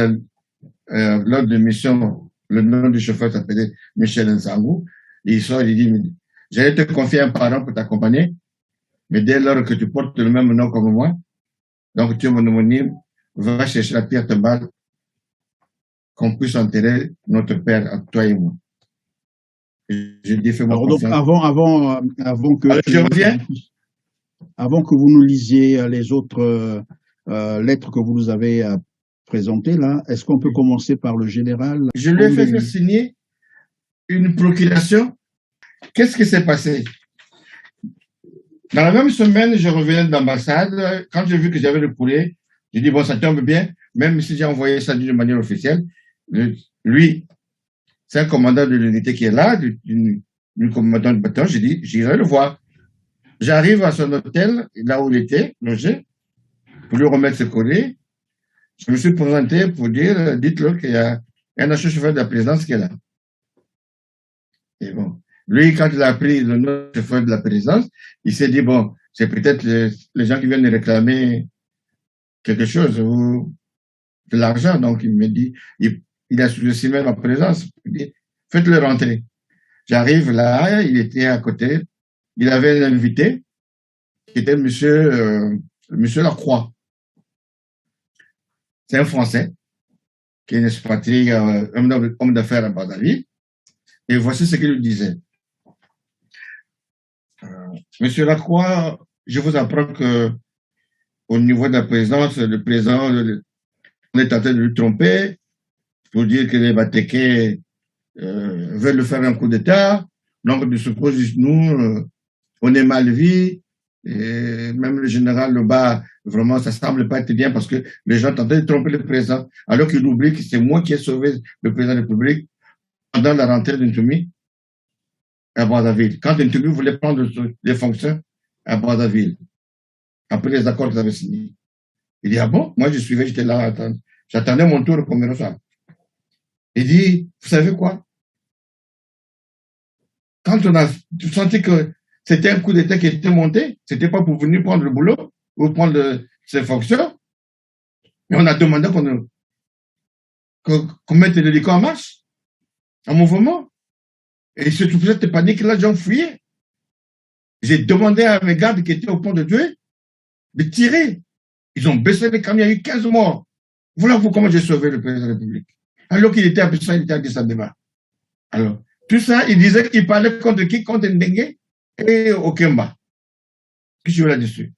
lors de mission, le nom du chauffeur s'appelait Michel Nsangou, il sort, il dit, j'allais te confier un parent pour t'accompagner, mais dès lors que tu portes le même nom comme moi, donc tu es mon homonyme, va chercher la pierre tombale qu'on puisse enterrer notre père, toi et moi. Je dis, fais-moi confiance. Donc, avant que Alors, je reviens. Avant que vous nous lisiez les autres lettres que vous nous avez présentées, là, est-ce qu'on peut commencer par le général? Je lui ai fait faire signer une procuration. Qu'est-ce qui s'est passé? Dans la même semaine, je revenais de l'ambassade. Quand j'ai vu que j'avais le courrier, j'ai dit, bon, ça tombe bien, même si j'ai envoyé ça d'une manière officielle. Lui, c'est un commandant de l'unité qui est là, du commandant de bataillon. J'ai dit, j'irai le voir. J'arrive à son hôtel, là où il était logé, pour lui remettre ce courrier. Je me suis présenté pour dire, dites-le qu'il y a un ancien chauffeur de la présidence qui est là. Et bon, lui, quand il a appris le nom du chauffeur de la présidence, il s'est dit, bon, c'est peut-être les gens qui viennent réclamer quelque chose ou de l'argent. Donc, il me dit, il a sous-estimé ma présence. Il dit, faites-le rentrer. J'arrive là, il était à côté. Il avait un invité qui était monsieur Lacroix. C'est un Français qui est expatrié, homme d'affaires à Brazzaville. Et voici ce qu'il lui disait. Monsieur Lacroix, je vous apprends que au niveau de la présidence, le président, on est en train de lui tromper pour dire que les Batékés veulent faire un coup d'État. Donc, de ce point de vue, nous, on est mal vu. Et même le général Loba, vraiment, ça semble pas être bien parce que les gens tentent de tromper le président, alors qu'il oublie que c'est moi qui ai sauvé le président de la République pendant la rentrée d'Intumi à Brazzaville. Quand Intumi voulait prendre les fonctions à Brazzaville, après les accords qu'ils avaient signés. Il dit, ah bon? Moi, je suivais, j'étais là, j'attendais mon tour pour me recevoir. Il dit, vous savez quoi? Quand on a senti que c'était un coup d'État qui était monté, c'était pas pour venir prendre le boulot ou prendre ses fonctions, Mais on a demandé qu'on mette l'hélico en marche, en mouvement. Et surtout, cette panique-là, j'en fuyais. J'ai demandé à mes gardes qui étaient au pont de Douai de tirer. Ils ont baissé les camions, il y a eu 15 morts. Voilà comment j'ai sauvé le président de la République. Alors qu'il était à Bissau, il était à Addis Abeba. Alors, tout ça, il disait qu'il parlait contre qui? Contre Ndengue et Okemba. Qu'est-ce que je veux là-dessus?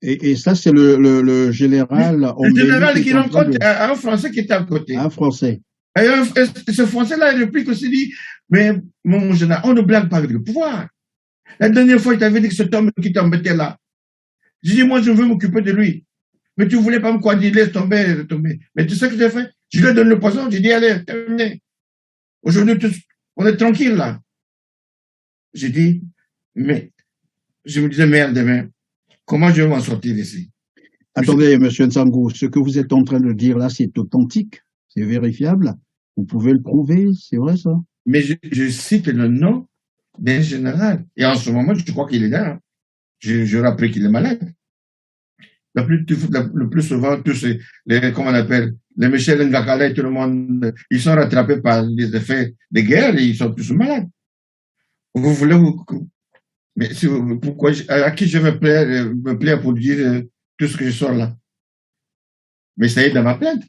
Et ça, c'est le général. Le général qui rencontre un Français qui était à côté. Un Français. Et ce Français-là, il réplique aussi, dit, mais mon général, on ne blague pas avec le pouvoir. La dernière fois, il t'avait dit que cet homme qui t'embêtait là. J'ai dit, moi, je veux m'occuper de lui. Mais tu ne voulais pas me quoi dire, laisse tomber, tomber. Mais tu sais ce que j'ai fait? Je lui ai donné le poison, j'ai dit, allez, terminé. Aujourd'hui, on est tranquille là. J'ai dit, mais, je me disais, merde, demain, comment je vais m'en sortir d'ici? Attendez, monsieur Nsangou, ce que vous êtes en train de dire là, c'est authentique, c'est vérifiable. Vous pouvez le prouver, c'est vrai ça? Mais je cite le nom d'un général. Et en ce moment, je crois qu'il est là. Hein. Je rappelle qu'il est malade. Le plus souvent, tous comment on appelle, les Michel Ngakala et tout le monde, ils sont rattrapés par les effets de guerre et ils sont tous malades. Vous voulez, mais pourquoi, à qui je me plaire pour dire tout ce que je sors là? Mais ça y est dans ma plainte.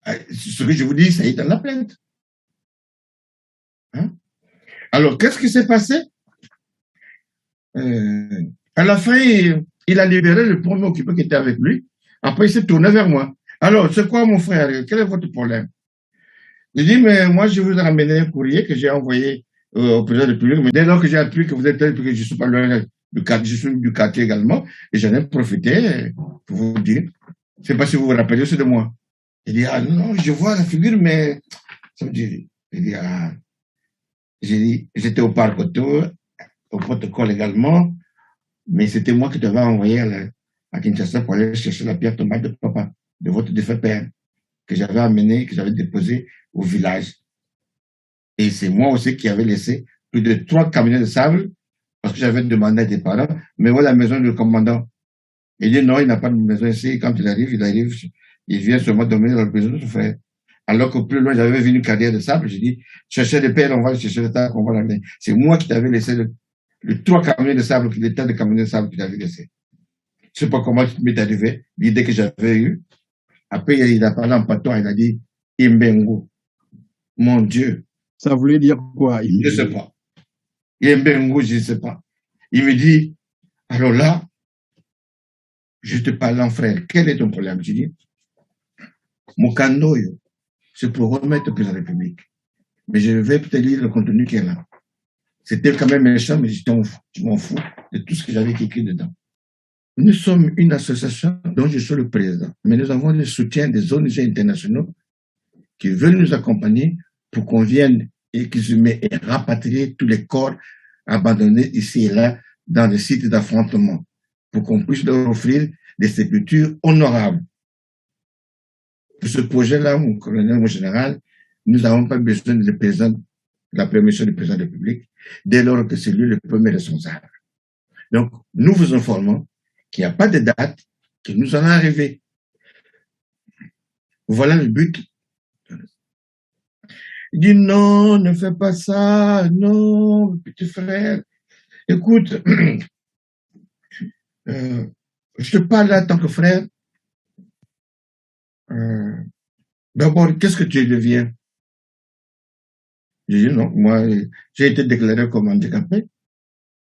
Ce que je vous dis, ça y est dans la plainte. Hein? Alors, qu'est-ce qui s'est passé? À la fin, il a libéré le premier occupant qui était avec lui. Après, il s'est tourné vers moi. Alors, c'est quoi, mon frère? Quel est votre problème? J'ai dit, mais moi, je vous ai ramené un courrier que j'ai envoyé au président de la République. Mais dès lors que j'ai appris que vous êtes tel, que je suis pas loin du quartier, je suis du quartier également, et j'en ai profité pour vous dire. Je sais pas si vous vous rappelez aussi de moi. Il dit, ah non, je vois la figure, mais ça me dit, il dit, ah, j'ai dit, j'étais au parc autour, au protocole également, mais c'était moi qui devais envoyer à Kinshasa pour aller chercher la pierre tombale de papa, de votre défunt père, que j'avais amené, que j'avais déposé au village. Et c'est moi aussi qui avais laissé plus de 3 camions de sable, parce que j'avais demandé à des parents, mais où est la maison du commandant? Il dit non, il n'a pas de maison ici. Quand il arrive, il vient seulement dormir dans la maison de son frère. Alors que plus loin, j'avais vu une carrière de sable, j'ai dit, cherchez des pelles, on va chercher le sable, on va l'amener. C'est moi qui t'avais laissé le 3 camions de sable, le tas de camions de sable que tu avais laissé. Je ne sais pas comment il m'est arrivé, l'idée que j'avais eue. Après, il a parlé en patois, il a dit, Imbengu. Mon Dieu. Ça voulait dire quoi? Je ne sais pas. Imbengu, je ne sais pas. Il me dit, alors là, je te parle en frère, quel est ton problème? Je dis, mon candoyo, c'est pour remettre le président de la République. Mais je vais te lire le contenu qui est là. C'était quand même méchant, mais je m'en fous de tout ce que j'avais écrit dedans. Nous sommes une association dont je suis le président, mais nous avons le soutien des ONG internationaux qui veulent nous accompagner pour qu'on vienne exhumer et rapatrier tous les corps abandonnés ici et là dans des sites d'affrontement, pour qu'on puisse leur offrir des sépultures honorables. Pour ce projet-là, mon colonel, mon général, nous n'avons pas besoin de la permission du président de la République, dès lors que c'est lui le premier responsable. Donc, nous vous informons qu'il n'y a pas de date, que nous allons arriver. Voilà le but. Il dit non, ne fais pas ça, non, petit frère. Écoute, je te parle là en tant que frère. D'abord, qu'est-ce que tu deviens? J'ai dit non, moi, j'ai été déclaré comme handicapé.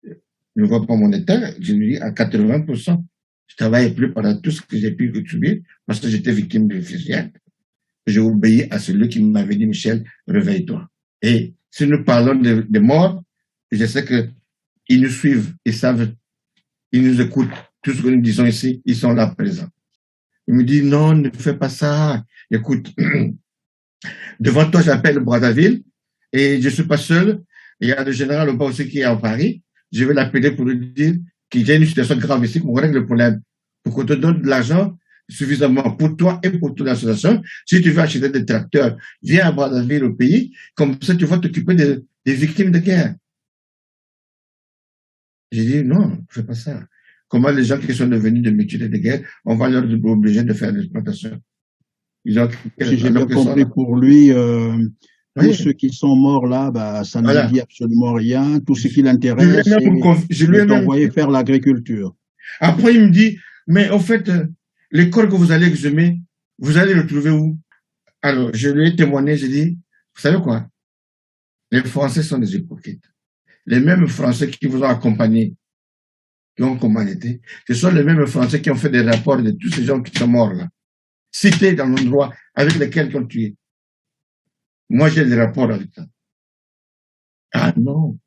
Je ne vois pas mon état. Je lui dis à 80%. Je ne travaillais plus pendant tout ce que j'ai pu subir parce que j'étais victime de fusillade. J'ai obéi à celui qui m'avait dit, Michel, réveille-toi. Et si nous parlons de morts, je sais qu'ils nous suivent, ils savent, ils nous écoutent. Tout ce que nous disons ici, ils sont là présents. Il me dit, non, ne fais pas ça. Écoute, devant toi, j'appelle Brazzaville et je ne suis pas seul. Il y a le général Oba aussi qui est en Paris. Je vais l'appeler pour lui dire qu'il y a une situation grave ici, qu'on règle le problème, pour qu'on te donne de l'argent suffisamment pour toi et pour toute l'association. Si tu veux acheter des tracteurs, viens à Brazzaville au pays, comme ça tu vas t'occuper des victimes de guerre. J'ai dit non, je ne fais pas ça. comment les gens qui sont devenus des mutilés de guerre, on va leur obliger de faire l'exploitation. Si j'ai bien compris, pour lui, tous Oui, ceux qui sont morts là, bah, ça ne lui voilà. dit absolument rien. Tout ce qui l'intéresse, Je lui c'est ai même d'envoyer faire l'agriculture. Après, il me dit, mais au fait, les corps que vous allez exhumer, vous allez le trouver où? Alors, je lui ai témoigné, j'ai dit, vous savez quoi? Les Français sont des hypocrites. Les mêmes Français qui vous ont accompagné, qui ont commandité, ce sont les mêmes Français qui ont fait des rapports de tous ces gens qui sont morts là, cités dans l'endroit avec lesquels ils ont tué. Moi, j'ai des rapports avec ça. Ah non,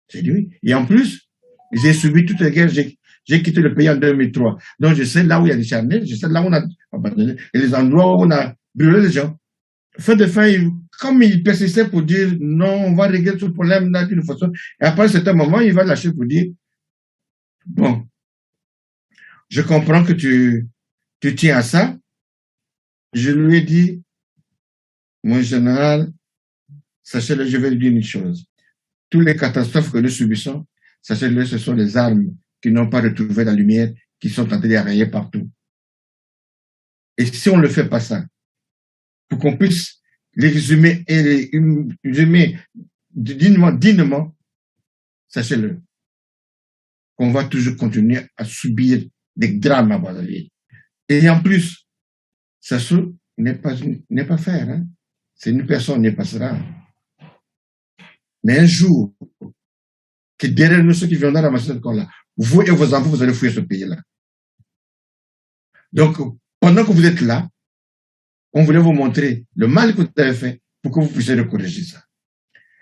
j'ai dit oui. Et en plus, j'ai subi toutes les guerres, j'ai quitté le pays en 2003. Donc, je sais là où il y a des charniers, je sais là où on a abandonné, et les endroits où on a brûlé les gens. Fin de fin, comme il persistait pour dire non, on va régler ce problème là d'une façon, et après un certain moment, il va lâcher pour dire bon, je comprends que tu tiens à ça. Je lui ai dit, mon général, sachez-le, je vais lui dire une chose. Toutes les catastrophes que nous subissons, sachez-le, ce sont les armes qui n'ont pas retrouvé la lumière, qui sont en train d'arrayer partout. Et si on ne fait pas ça, pour qu'on puisse l'exhumer et l'exhumer dignement, sachez-le, qu'on va toujours continuer à subir des drames à Brazzaville. Et en plus, Sassou n'est pas faire. Hein? C'est une personne, n'est pas cela. Mais un jour, que derrière nous, ceux qui viendront ramasser ce corps-là, vous et vos enfants, vous allez fuir ce pays-là. Donc, pendant que vous êtes là, on voulait vous montrer le mal que vous avez fait pour que vous puissiez le corriger ça.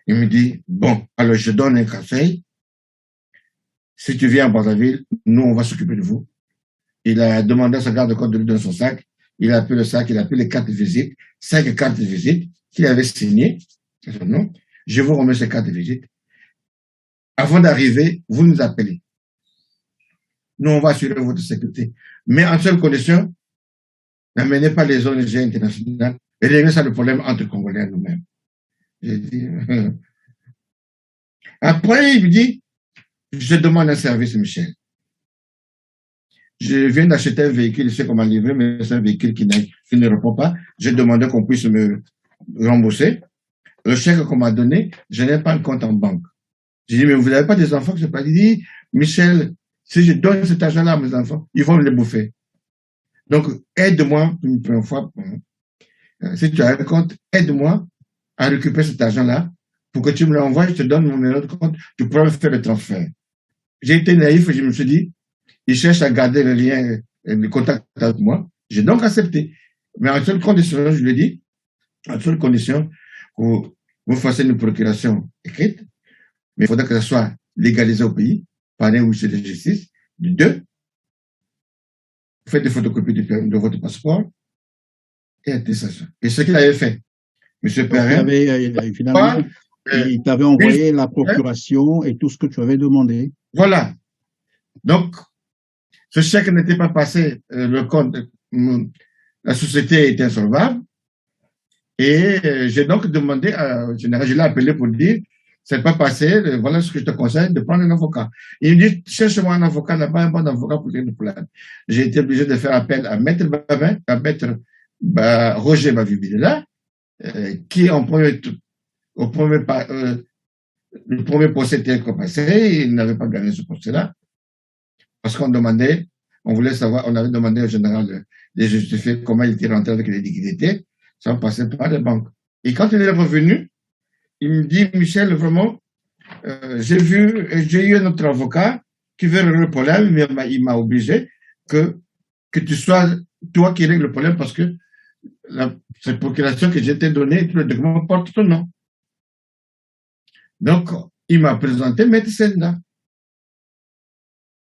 Il me dit, bon, alors je donne un conseil. Si tu viens à Brazzaville, nous, on va s'occuper de vous. Il a demandé à sa garde-côte de lui donner son sac. Il a pris le sac, il a pris les cartes de visite, 5 cartes de visite qu'il avait signées. Non, je vous remets ces cartes de visite. Avant d'arriver, vous nous appelez. Nous, on va assurer votre sécurité. Mais en seule condition, n'amenez pas les ONG internationales et réglez ça le problème entre Congolais et nous-mêmes. J'ai dit, Après, il me dit, je demande un service, Michel. Je viens d'acheter un véhicule, je sais comment livrer, mais c'est un véhicule qui ne répond pas. J'ai demandé qu'on puisse me rembourser. Le chèque qu'on m'a donné, je n'ai pas un compte en banque. J'ai dit, mais vous n'avez pas des enfants que je pas dit, Michel, si je donne cet argent-là à mes enfants, ils vont me le bouffer. Donc, aide-moi une première fois. Si tu as un compte, aide-moi à récupérer cet argent-là pour que tu me l'envoies, je te donne mon numéro de compte, tu pourras me faire le transfert. J'ai été naïf et je me suis dit, il cherche à garder le lien, le contact avec moi. J'ai donc accepté. Mais en seule condition, je lui ai dit, en seule condition, que vous fassiez une procuration écrite, mais il faudrait que ça soit légalisé au pays, par un huissier de justice. Deux, vous faites des photocopies de votre passeport et attestation. Et ce qu'il avait fait, M. Perrin, finalement, il t'avait envoyé la procuration et tout ce que tu avais demandé. Voilà. Donc, ce chèque n'était pas passé, le compte, la société était insolvable. Et j'ai donc demandé à général, je l'ai appelé pour dire, c'est pas passé, voilà ce que je te conseille, de prendre un avocat. Il me dit, cherche-moi un avocat, n'a pas un bon avocat pour une plainte. J'ai été obligé de faire appel à Maître Babin, à Maître Roger Bavibidela, qui en premier, le premier procès était passé, il n'avait pas gagné ce procès-là, parce qu'on demandait, on voulait savoir, on avait demandé au général de justifier comment il était rentré avec les liquidités, sans passer par les banques. Et quand il est revenu, il me dit, Michel, vraiment, j'ai eu un autre avocat qui veut régler le problème, mais il m'a obligé que tu sois toi qui règle le problème parce que cette procuration que j'ai été donnée, tout le document porte ton nom. Donc, il m'a présenté Maître Senda.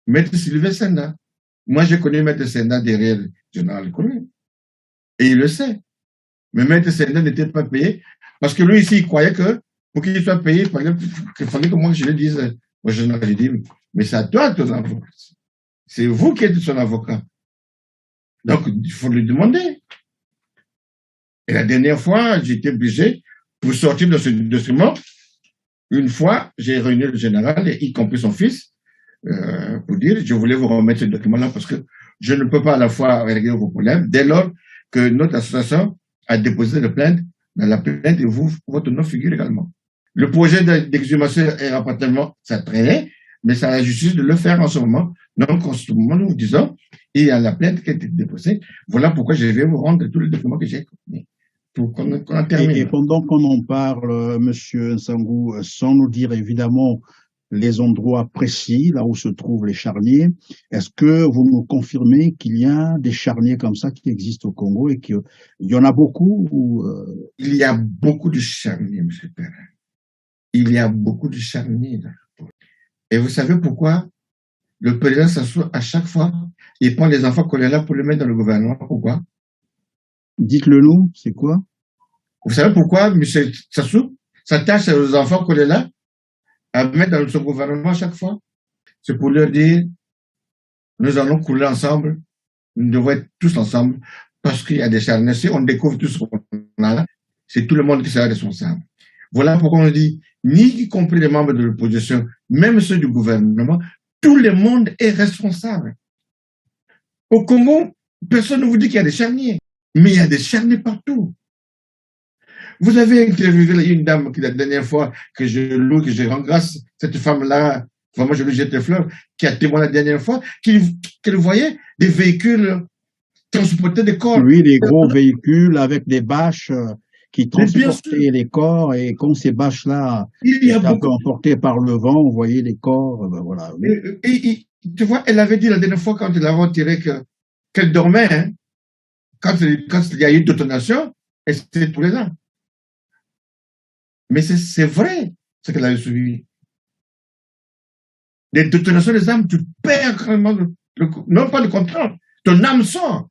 Maître Sylvain Senda. Moi, j'ai connu Maître Senda derrière le général Collet. Et il le sait. Mais Maître Senda n'était pas payé parce que lui, ici, il croyait que pour qu'il soit payé, il fallait que moi, je lui dise au général, j'ai dit, mais c'est à toi ton avocat. C'est vous qui êtes son avocat. Donc, il faut lui demander. Et la dernière fois, j'ai été obligé, pour sortir de ce document, une fois, j'ai réuni le général, y compris son fils, pour dire, je voulais vous remettre ce document-là parce que je ne peux pas à la fois régler vos problèmes dès lors que notre association a déposé la plainte. Dans la plainte, et vous, votre nom figure également. Le projet d'exhumation et rapatriement, ça traînait, mais c'est à la justice de le faire en ce moment. Donc, en ce moment, nous vous disons, il y a la plainte qui a été déposée. Voilà pourquoi je vais vous rendre tous les documents que j'ai pour qu'on en termine. Et pendant qu'on en parle, Monsieur Nsangou, sans nous dire évidemment les endroits précis, là où se trouvent les charniers, est-ce que vous nous confirmez qu'il y a des charniers comme ça qui existent au Congo et qu'il y en a beaucoup ou Il y a beaucoup de charniers, M. Perrin. Il y a beaucoup de charniers. Là. Et vous savez pourquoi le président Sassou, à chaque fois, il prend les enfants Kolela pour les mettre dans le gouvernement? Pourquoi? Dites-le nous, c'est quoi? Vous savez pourquoi M. Sassou s'attache aux enfants Kolela à mettre dans son gouvernement à chaque fois? C'est pour leur dire, nous allons couler ensemble, nous devons être tous ensemble, parce qu'il y a des charniers. Si on découvre tout ce qu'on a là, c'est tout le monde qui sera responsable. Voilà pourquoi on dit, ni y compris les membres de l'opposition, même ceux du gouvernement, tout le monde est responsable. Au Congo, personne ne vous dit qu'il y a des charniers, mais il y a des charniers partout. Vous avez interviewé une dame qui, la dernière fois, que je loue, que je rends grâce, cette femme-là, vraiment je lui jette les fleurs, qui a témoigné la dernière fois, qu'elle voyait des véhicules transporter des corps. Oui, des gros véhicules avec des bâches qui transportaient les corps, et quand ces bâches-là étaient un peu emportées par le vent, on voyait les corps. Ben voilà. Et, tu vois, elle avait dit la dernière fois, quand elle avait retiré qu'elle dormait, hein, quand il y a eu une détonation, elle s'était tous les ans. Mais c'est vrai ce qu'elle avait subi. Les détonations des âmes, tu perds carrément, non pas le contrôle, ton âme sort.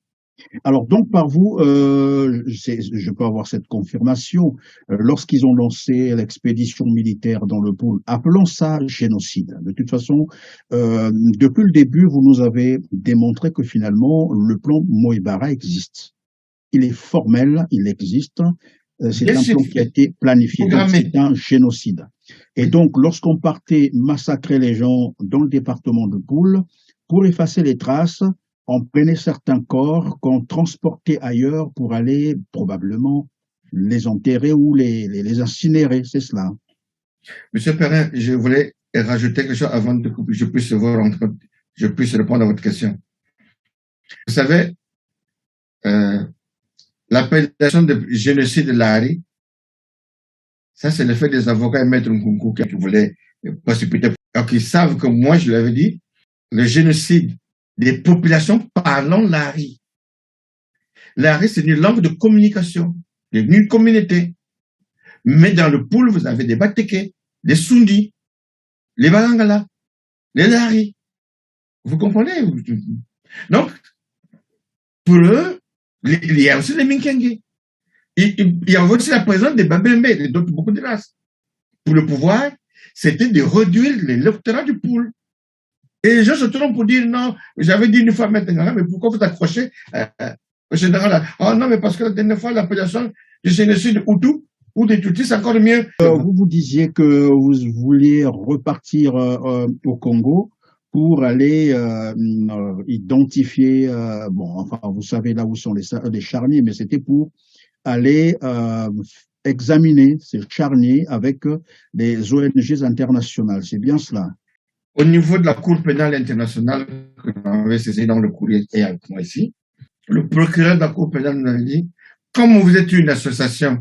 Alors donc par vous, je peux avoir cette confirmation, lorsqu'ils ont lancé l'expédition militaire dans le Poul, appelons ça génocide. De toute façon, depuis le début, vous nous avez démontré que finalement le plan Moïbara existe. Il est formel, il existe. C'est un plan qui a été planifié, donc c'est un génocide. Et donc, lorsqu'on partait massacrer les gens dans le département de Poul, pour effacer les traces, on prenait certains corps qu'on transportait ailleurs pour aller probablement les enterrer ou les incinérer, c'est cela. Monsieur Perrin, je voulais rajouter quelque chose avant que je puisse répondre à votre question. Vous savez, l'appellation de génocide de l'Ari, ça c'est le fait des avocats et maîtres Nkunku qui voulaient précipiter. Alors qu'ils savent que moi je l'avais dit, le génocide des populations parlant l'Ari. L'Ari c'est une langue de communication, une communauté. Mais dans le Poul, vous avez des Bateke, des Sundi, les Barangala, les Lari. Vous comprenez? Donc, pour eux, il y a aussi les Minkenge. Il y a aussi la présence des Babembe et d'autres, beaucoup de races. Pour le pouvoir, c'était de réduire l'électorat du Poul. Et les gens se trompent pour dire non, j'avais dit une fois maintenant, mais pourquoi vous accrochez au général? Oh non, mais parce que la dernière fois, l'appellation du génocide Hutu ou des Tutsis, c'est encore mieux. Vous disiez que vous vouliez repartir au Congo pour aller identifier, bon, enfin, vous savez là où sont les charniers, mais c'était pour aller examiner ces charniers avec les ONG internationales. C'est bien cela? Au niveau de la Cour pénale internationale, que l'on avait saisi dans le courrier et avec moi ici, le procureur de la Cour pénale nous avait dit, comme vous êtes une association,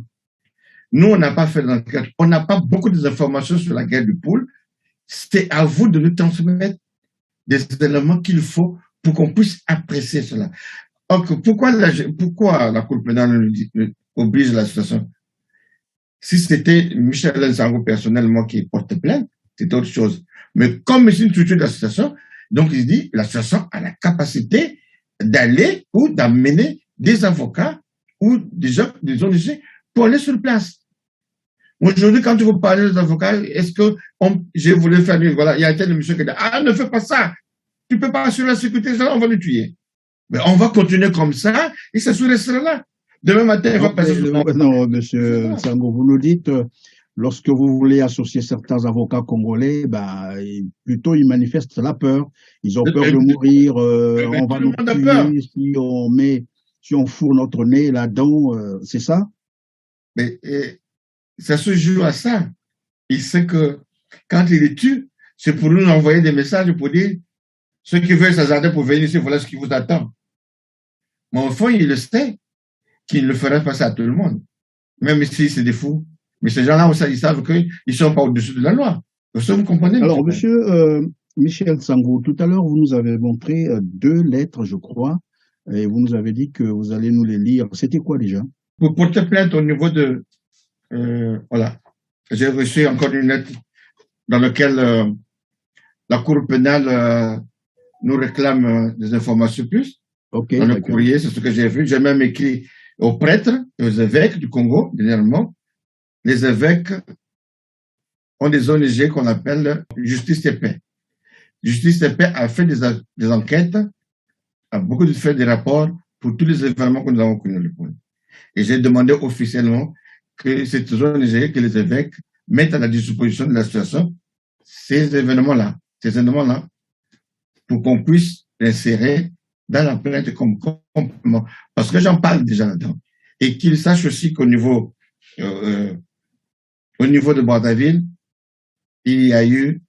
nous, on n'a pas fait d'enquête, on n'a pas beaucoup d'informations sur la guerre du Poul, c'est à vous de nous transmettre des éléments qu'il faut pour qu'on puisse apprécier cela. Donc, pourquoi la Cour pénale oblige l'association? Si c'était Michel Nsangou personnellement qui porte plainte, c'est autre chose. Mais comme c'est une structure d'association, donc il dit l'association a la capacité d'aller ou d'amener des avocats ou des ONG pour aller sur place. Aujourd'hui, quand vous parlez des avocats, est-ce que je voulais faire, voilà, il y a tel monsieur qui dit, ah, ne fais pas ça, tu ne peux pas assurer la sécurité, on va le tuer. Mais on va continuer comme ça et ça se restera là. Demain matin, il va passer sur non, monsieur Nsangou, vous nous dites, lorsque vous voulez associer certains avocats congolais, plutôt ils manifestent la peur. Ils ont peur de mourir, Mais on tout va le nous monde a peur. tuer si on fourre notre nez là-dedans, c'est ça? Mais ça se joue à ça. Il sait que quand il les tue, c'est pour nous envoyer des messages pour dire ceux qui veulent s'hasarder pour venir ici, voilà ce qui vous attend. Mais au fond, il le sait qu'il ne le ferait pas ça à tout le monde. Même si c'est des fous. Mais ces gens-là, ils savent qu'ils ne sont pas au-dessus de la loi. Vous comprenez, Alors, monsieur? monsieur Michel Sangou, tout à l'heure, vous nous avez montré deux lettres, je crois, et vous nous avez dit que vous allez nous les lire. C'était quoi déjà? Pour porter plainte au niveau de... voilà. J'ai reçu encore une lettre dans laquelle la Cour pénale nous réclame des informations plus. Ok, Dans le d'accord. courrier, c'est ce que j'ai vu. J'ai même écrit aux prêtres et aux évêques du Congo, dernièrement. Les évêques ont des ONG qu'on appelle Justice et Paix. Justice et Paix a fait des enquêtes, a beaucoup de fait des rapports pour tous les événements que nous avons connus. Et j'ai demandé officiellement que cette ONG, que les évêques mettent à la disposition de la situation ces événements-là, pour qu'on puisse l'insérer dans la plainte comme complément. Parce que j'en parle déjà là-dedans. Et qu'ils sachent aussi qu'au niveau, au niveau de Brazzaville, il y a eu,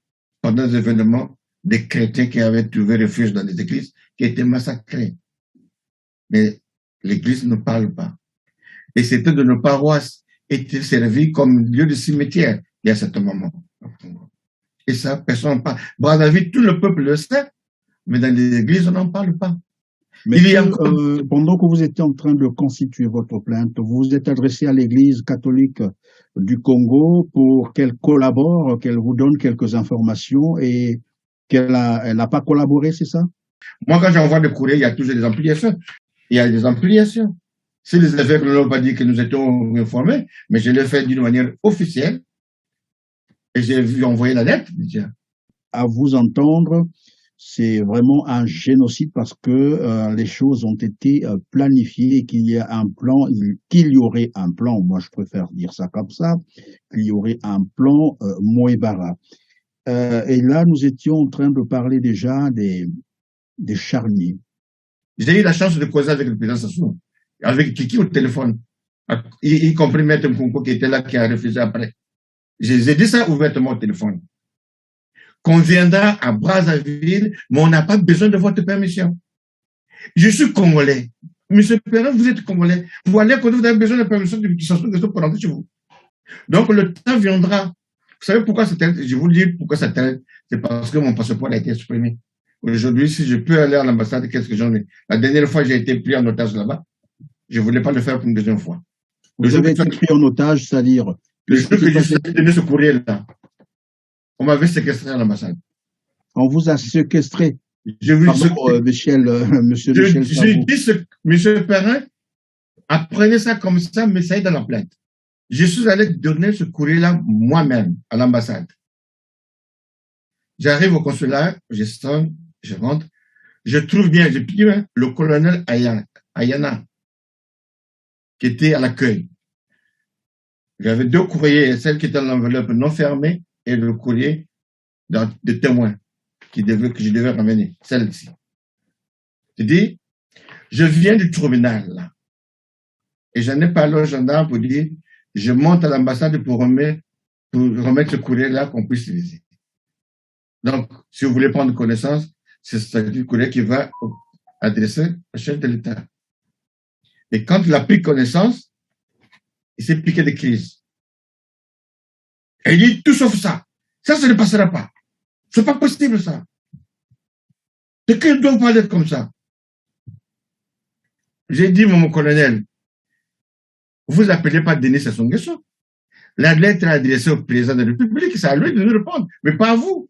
pendant les événements, des chrétiens qui avaient trouvé refuge dans les églises, qui étaient massacrés. Mais l'église ne parle pas. Et c'était de nos paroisses étaient servies comme lieu de cimetière, il y a ce moment. Et ça, personne n'en parle. Brazzaville, tout le peuple le sait, mais dans les églises, on n'en parle pas. Mais pendant que vous étiez en train de constituer votre plainte, vous vous êtes adressé à l'Église catholique du Congo pour qu'elle collabore, qu'elle vous donne quelques informations et elle n'a pas collaboré, c'est ça? Moi, quand j'envoie des courriers, il y a toujours des ampliations. Il y a des ampliations. Si les évêques ne l'ont pas dit que nous étions informés, mais je l'ai fait d'une manière officielle et j'ai vu envoyer la lettre. À vous entendre, c'est vraiment un génocide parce que les choses ont été planifiées et qu'il y a un plan, qu'il y aurait un plan, moi je préfère dire ça comme ça, qu'il y aurait un plan Moebara. Et là, nous étions en train de parler déjà des charniers. J'ai eu la chance de causer avec le président Sassou, avec Kiki au téléphone, y compris Maître Mkonko qui était là, qui a refusé après. J'ai dit ça ouvertement au téléphone. Qu'on viendra à Brazzaville, mais on n'a pas besoin de votre permission. Je suis Congolais. Monsieur Perrin, vous êtes Congolais. Vous allez quand vous avez besoin de permission de Sassou pour rentrer chez vous. Donc le temps viendra. Vous savez pourquoi ça t'aide? Je vous le dis pourquoi ça t'aide. C'est parce que mon passeport a été supprimé. Aujourd'hui, si je peux aller à l'ambassade, qu'est-ce que j'en ai? La dernière fois, j'ai été pris en otage là-bas. Je ne voulais pas le faire pour une deuxième fois. Vous avez été pris en otage, c'est-à-dire? Le jour que je suis tenu ce courrier-là, on m'avait séquestré à l'ambassade. On vous a séquestré? Pardon, Michel, monsieur Michel. J'ai dit, monsieur Perrin, apprenez ça comme ça, mais ça est dans la plainte. Je suis allé donner ce courrier-là moi-même à l'ambassade. J'arrive au consulat, je sonne, je rentre, je trouve bien, j'ai pris le colonel Ayana, qui était à l'accueil. J'avais deux courriers, celle qui était dans l'enveloppe non fermée et le courrier de témoin que je devais ramener, celle-ci. Je dis, je viens du tribunal, là. Et j'en ai parlé au gendarme pour dire, je monte à l'ambassade pour remettre ce courrier-là qu'on puisse utiliser. Donc, si vous voulez prendre connaissance, c'est un courrier qui va adresser au chef de l'État. Et quand il a pris connaissance, il s'est piqué des crises. Et il dit tout sauf ça. Ça ne passera pas. C'est pas possible, ça. De qui doit parler comme ça? J'ai dit, mon colonel, vous appelez pas Denis Sassou Nguesso. La lettre est adressée au président de la République, c'est à lui de nous répondre, mais pas à vous.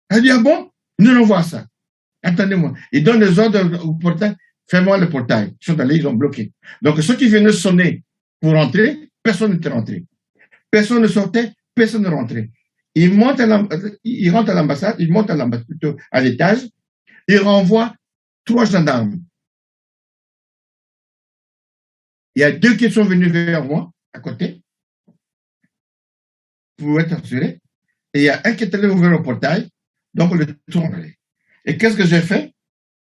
Elle dit, ah bon? Nous allons voir ça. Attendez-moi. Il donne les ordres au portail. Fais-moi le portail. Ils sont allés, ils ont bloqué. Donc, ceux qui venaient sonner pour rentrer, personne n'était rentré. Personne ne sortait, personne ne rentrait. Il rentre à l'ambassade, il monte plutôt à l'étage, il renvoie 3 gendarmes. Il y a 2 qui sont venus vers moi, à côté. pouvait être assuré. Et il y a un qui est allé ouvrir le portail, donc le tourner. Et qu'est-ce que j'ai fait?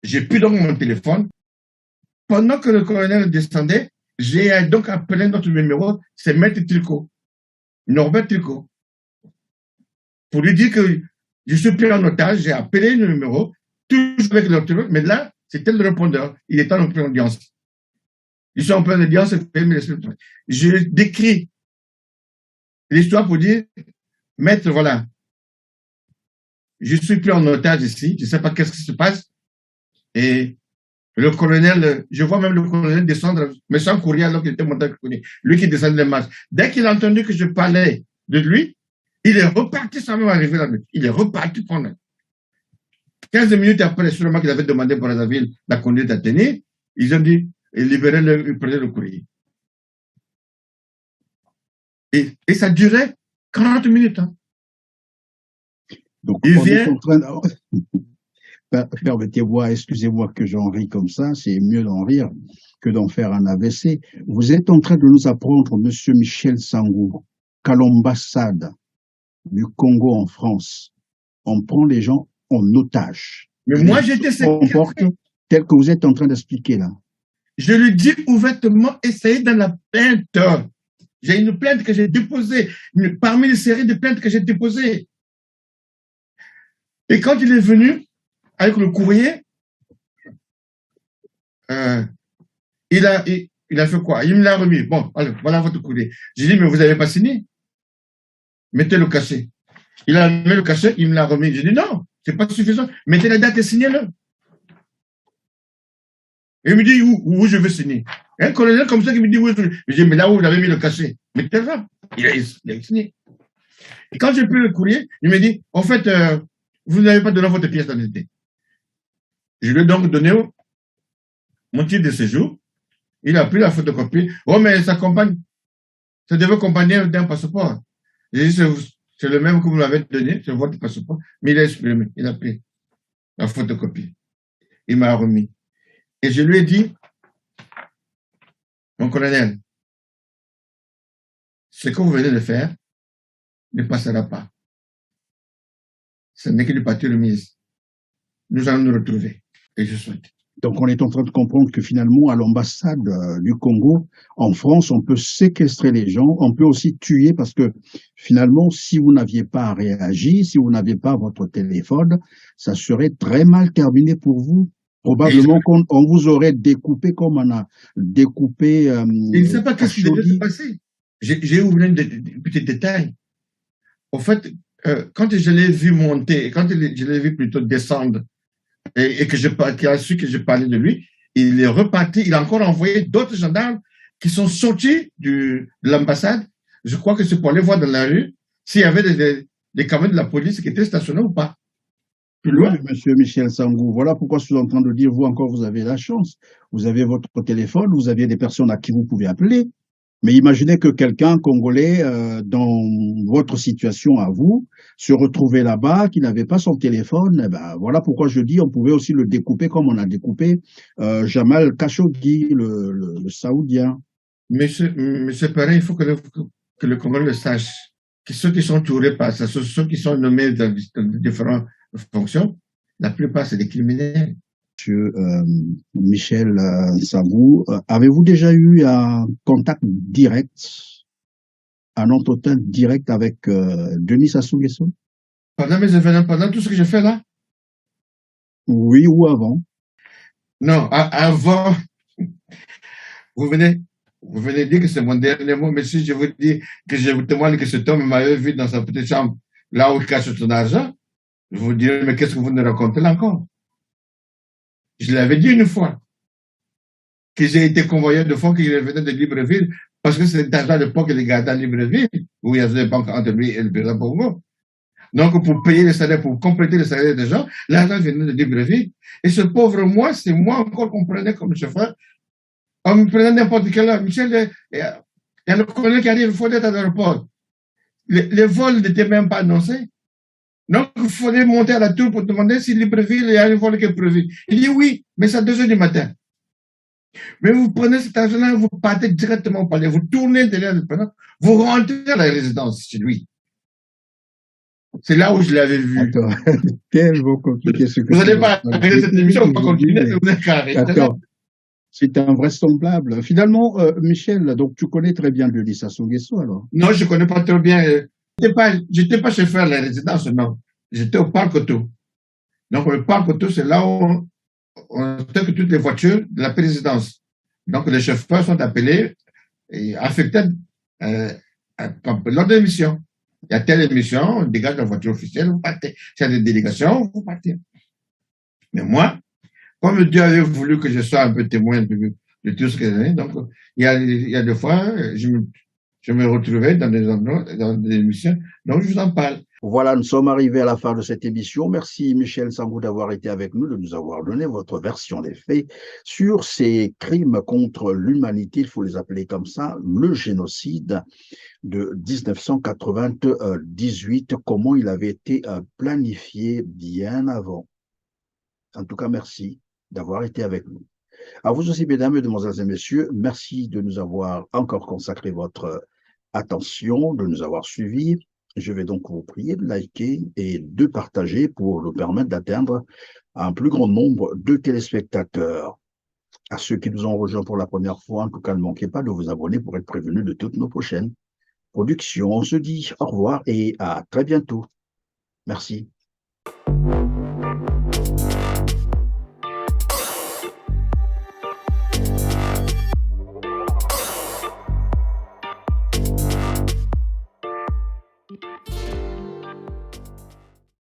J'ai pris donc mon téléphone. Pendant que le colonel descendait, j'ai donc appelé notre numéro, c'est Maître Tilco, Norbert Tilco, pour lui dire que je suis pris en otage, j'ai appelé le numéro, toujours avec le mais là, c'était le répondeur, il était en pleine audience. Ils sont en pleine audience, je décris l'histoire pour dire, Maître, voilà, je suis pris en otage ici, je ne sais pas qu'est-ce qui se passe, et le colonel, je vois même le colonel descendre, mais sans courrier alors qu'il était monté avec le colonel, lui qui descendait les marches. Dès qu'il a entendu que je parlais de lui, il est reparti sans même arriver là. Il est reparti pendant 15 minutes après, sûrement qu'il avait demandé pour la ville la conduite à tenir, ils ont dit, libérez-le, prenez le courrier. Et ça durait 40 minutes. Hein. Donc, il vient... en train permettez-moi, excusez-moi que j'en ris comme ça, c'est mieux d'en rire que d'en faire un AVC. Vous êtes en train de nous apprendre, Monsieur Michel Sangou, qu'à l'ambassade du Congo en France, on prend les gens en otage. Mais moi, j'étais tel que vous êtes en train d'expliquer là. Je lui dis ouvertement, essayez dans la plainte. J'ai une plainte que j'ai déposée, parmi les séries de plaintes que j'ai déposées. Et quand il est venu, avec le courrier, il a fait quoi? Il me l'a remis. Bon, alors, voilà votre courrier. J'ai dit, mais vous n'avez pas signé? Mettez le cachet. Il a mis le cachet, il me l'a remis. J'ai dit, non, c'est pas suffisant. Mettez la date et signez-le. Il me dit, où je veux signer? Un colonel comme ça qui me dit, où je veux. Je dis, mais là où vous avez mis le cachet, mettez-le. Il a signé. Et quand j'ai pris le courrier, il me dit, en fait, vous n'avez pas donné votre pièce d'identité. Je lui ai donc donné mon titre de séjour. Il a pris la photocopie. Oh, mais ça devait accompagner d'un passeport. J'ai dit, c'est le même que vous m'avez donné, c'est votre passeport. Mais il a exprimé, il a pris la photocopie. Il m'a remis. Et je lui ai dit, mon colonel, ce que vous venez de faire ne passera pas. Ce n'est que du parti remise. Nous allons nous retrouver. Et je souhaite. Donc, on est en train de comprendre que finalement, à l'ambassade du Congo, en France, on peut séquestrer les gens, on peut aussi tuer parce que finalement, si vous n'aviez pas réagi, si vous n'aviez pas votre téléphone, ça serait très mal terminé pour vous. Probablement qu'on vous aurait découpé comme on a découpé. Je ne sais pas qu'est-ce qui devait se passer. J'ai oublié un petit détail. En fait, quand je l'ai vu monter, quand je l'ai vu plutôt descendre, et qu'il a su que je parlais de lui, il est reparti, il a encore envoyé d'autres gendarmes qui sont sortis de l'ambassade. Je crois que c'est pour aller voir dans la rue s'il y avait des camions de la police qui étaient stationnés ou pas. Plus loin. Oui, monsieur Michel Sangou, voilà pourquoi je suis en train de dire, vous encore, vous avez la chance. Vous avez votre téléphone, vous avez des personnes à qui vous pouvez appeler. Mais imaginez que quelqu'un congolais dans votre situation à vous se retrouvait là-bas, qui n'avait pas son téléphone. Eh ben, voilà pourquoi je dis on pouvait aussi le découper comme on a découpé Jamal Khashoggi, le Saoudien. Mais c'est pareil, il faut que le Congolais le sache. Que ceux qui sont tourés par ça, ceux qui sont nommés dans différentes fonctions, la plupart c'est des criminels. Monsieur Michel Sangou, avez-vous déjà eu un contact direct, un entretien direct avec Denis Sassou Nguesso? Pendant mes événements, pendant tout ce que j'ai fait là? Oui, ou avant? Non, avant, vous venez dire que c'est mon dernier mot, mais si je vous dis que je vous témoigne que cet homme m'avait vu dans sa petite chambre, là où il cache son argent, je vous dirais, mais qu'est-ce que vous nous racontez là encore? Je l'avais dit une fois, que j'ai été convoyé de fonds qui revenaient de Libreville, parce que c'est l'argent de l'époque qu'il est gardé à Libreville, où il y avait des banques entre lui et le président Bongo. Donc, pour payer les salaires, pour compléter les salaires des gens, l'argent venait de Libreville. Et ce pauvre moi, c'est moi encore qu'on prenait comme chauffeur. On me prenait n'importe quel heure. Michel, il y a le colonel qui arrive, il faut être à l'aéroport. Les vols n'étaient même pas annoncés. Donc, il fallait monter à la tour pour demander si Libreville, il y a un vol qui est prévu. Il dit oui, mais c'est à 2 heures du matin. Mais vous prenez cet argent-là, vous partez directement au palais, vous tournez derrière le président, vous rentrez à la résidence chez lui. C'est là où je l'avais vu. Attends, tellement compliqué ce que Vous tu n'allez vas pas arrêter cette émission, on va continuer, vous n'êtes qu'à arrêter. Attends, c'est invraisemblable. Finalement, Michel, donc tu connais très bien Denis Sassou Nguesso, alors? Non, je ne connais pas très bien. J'étais pas chez Frère la résidence, non. J'étais au Parc Auto. Donc, le Parc Auto, c'est là où on que toutes les voitures de la présidence. Donc, les chauffeurs sont appelés et affectés lors de l'émission. Il y a telle émission, on dégage la voiture officielle, vous partez. S'il y a des délégations, vous partez. Mais moi, comme Dieu avait voulu que je sois un peu témoin de tout ce que j'ai, donc il y a des fois, je me retrouvais dans des endroits, dans des émissions, donc je vous en parle. Voilà, nous sommes arrivés à la fin de cette émission. Merci Michel Sambou d'avoir été avec nous, de nous avoir donné votre version des faits sur ces crimes contre l'humanité, il faut les appeler comme ça, le génocide de 1998, comment il avait été planifié bien avant. En tout cas, merci d'avoir été avec nous. À vous aussi, mesdames, mesdemoiselles et messieurs, merci de nous avoir encore consacré votre attention, de nous avoir suivis. Je vais donc vous prier de liker et de partager pour nous permettre d'atteindre un plus grand nombre de téléspectateurs. À ceux qui nous ont rejoints pour la première fois, en tout cas, ne manquez pas de vous abonner pour être prévenus de toutes nos prochaines productions. On se dit au revoir et à très bientôt. Merci.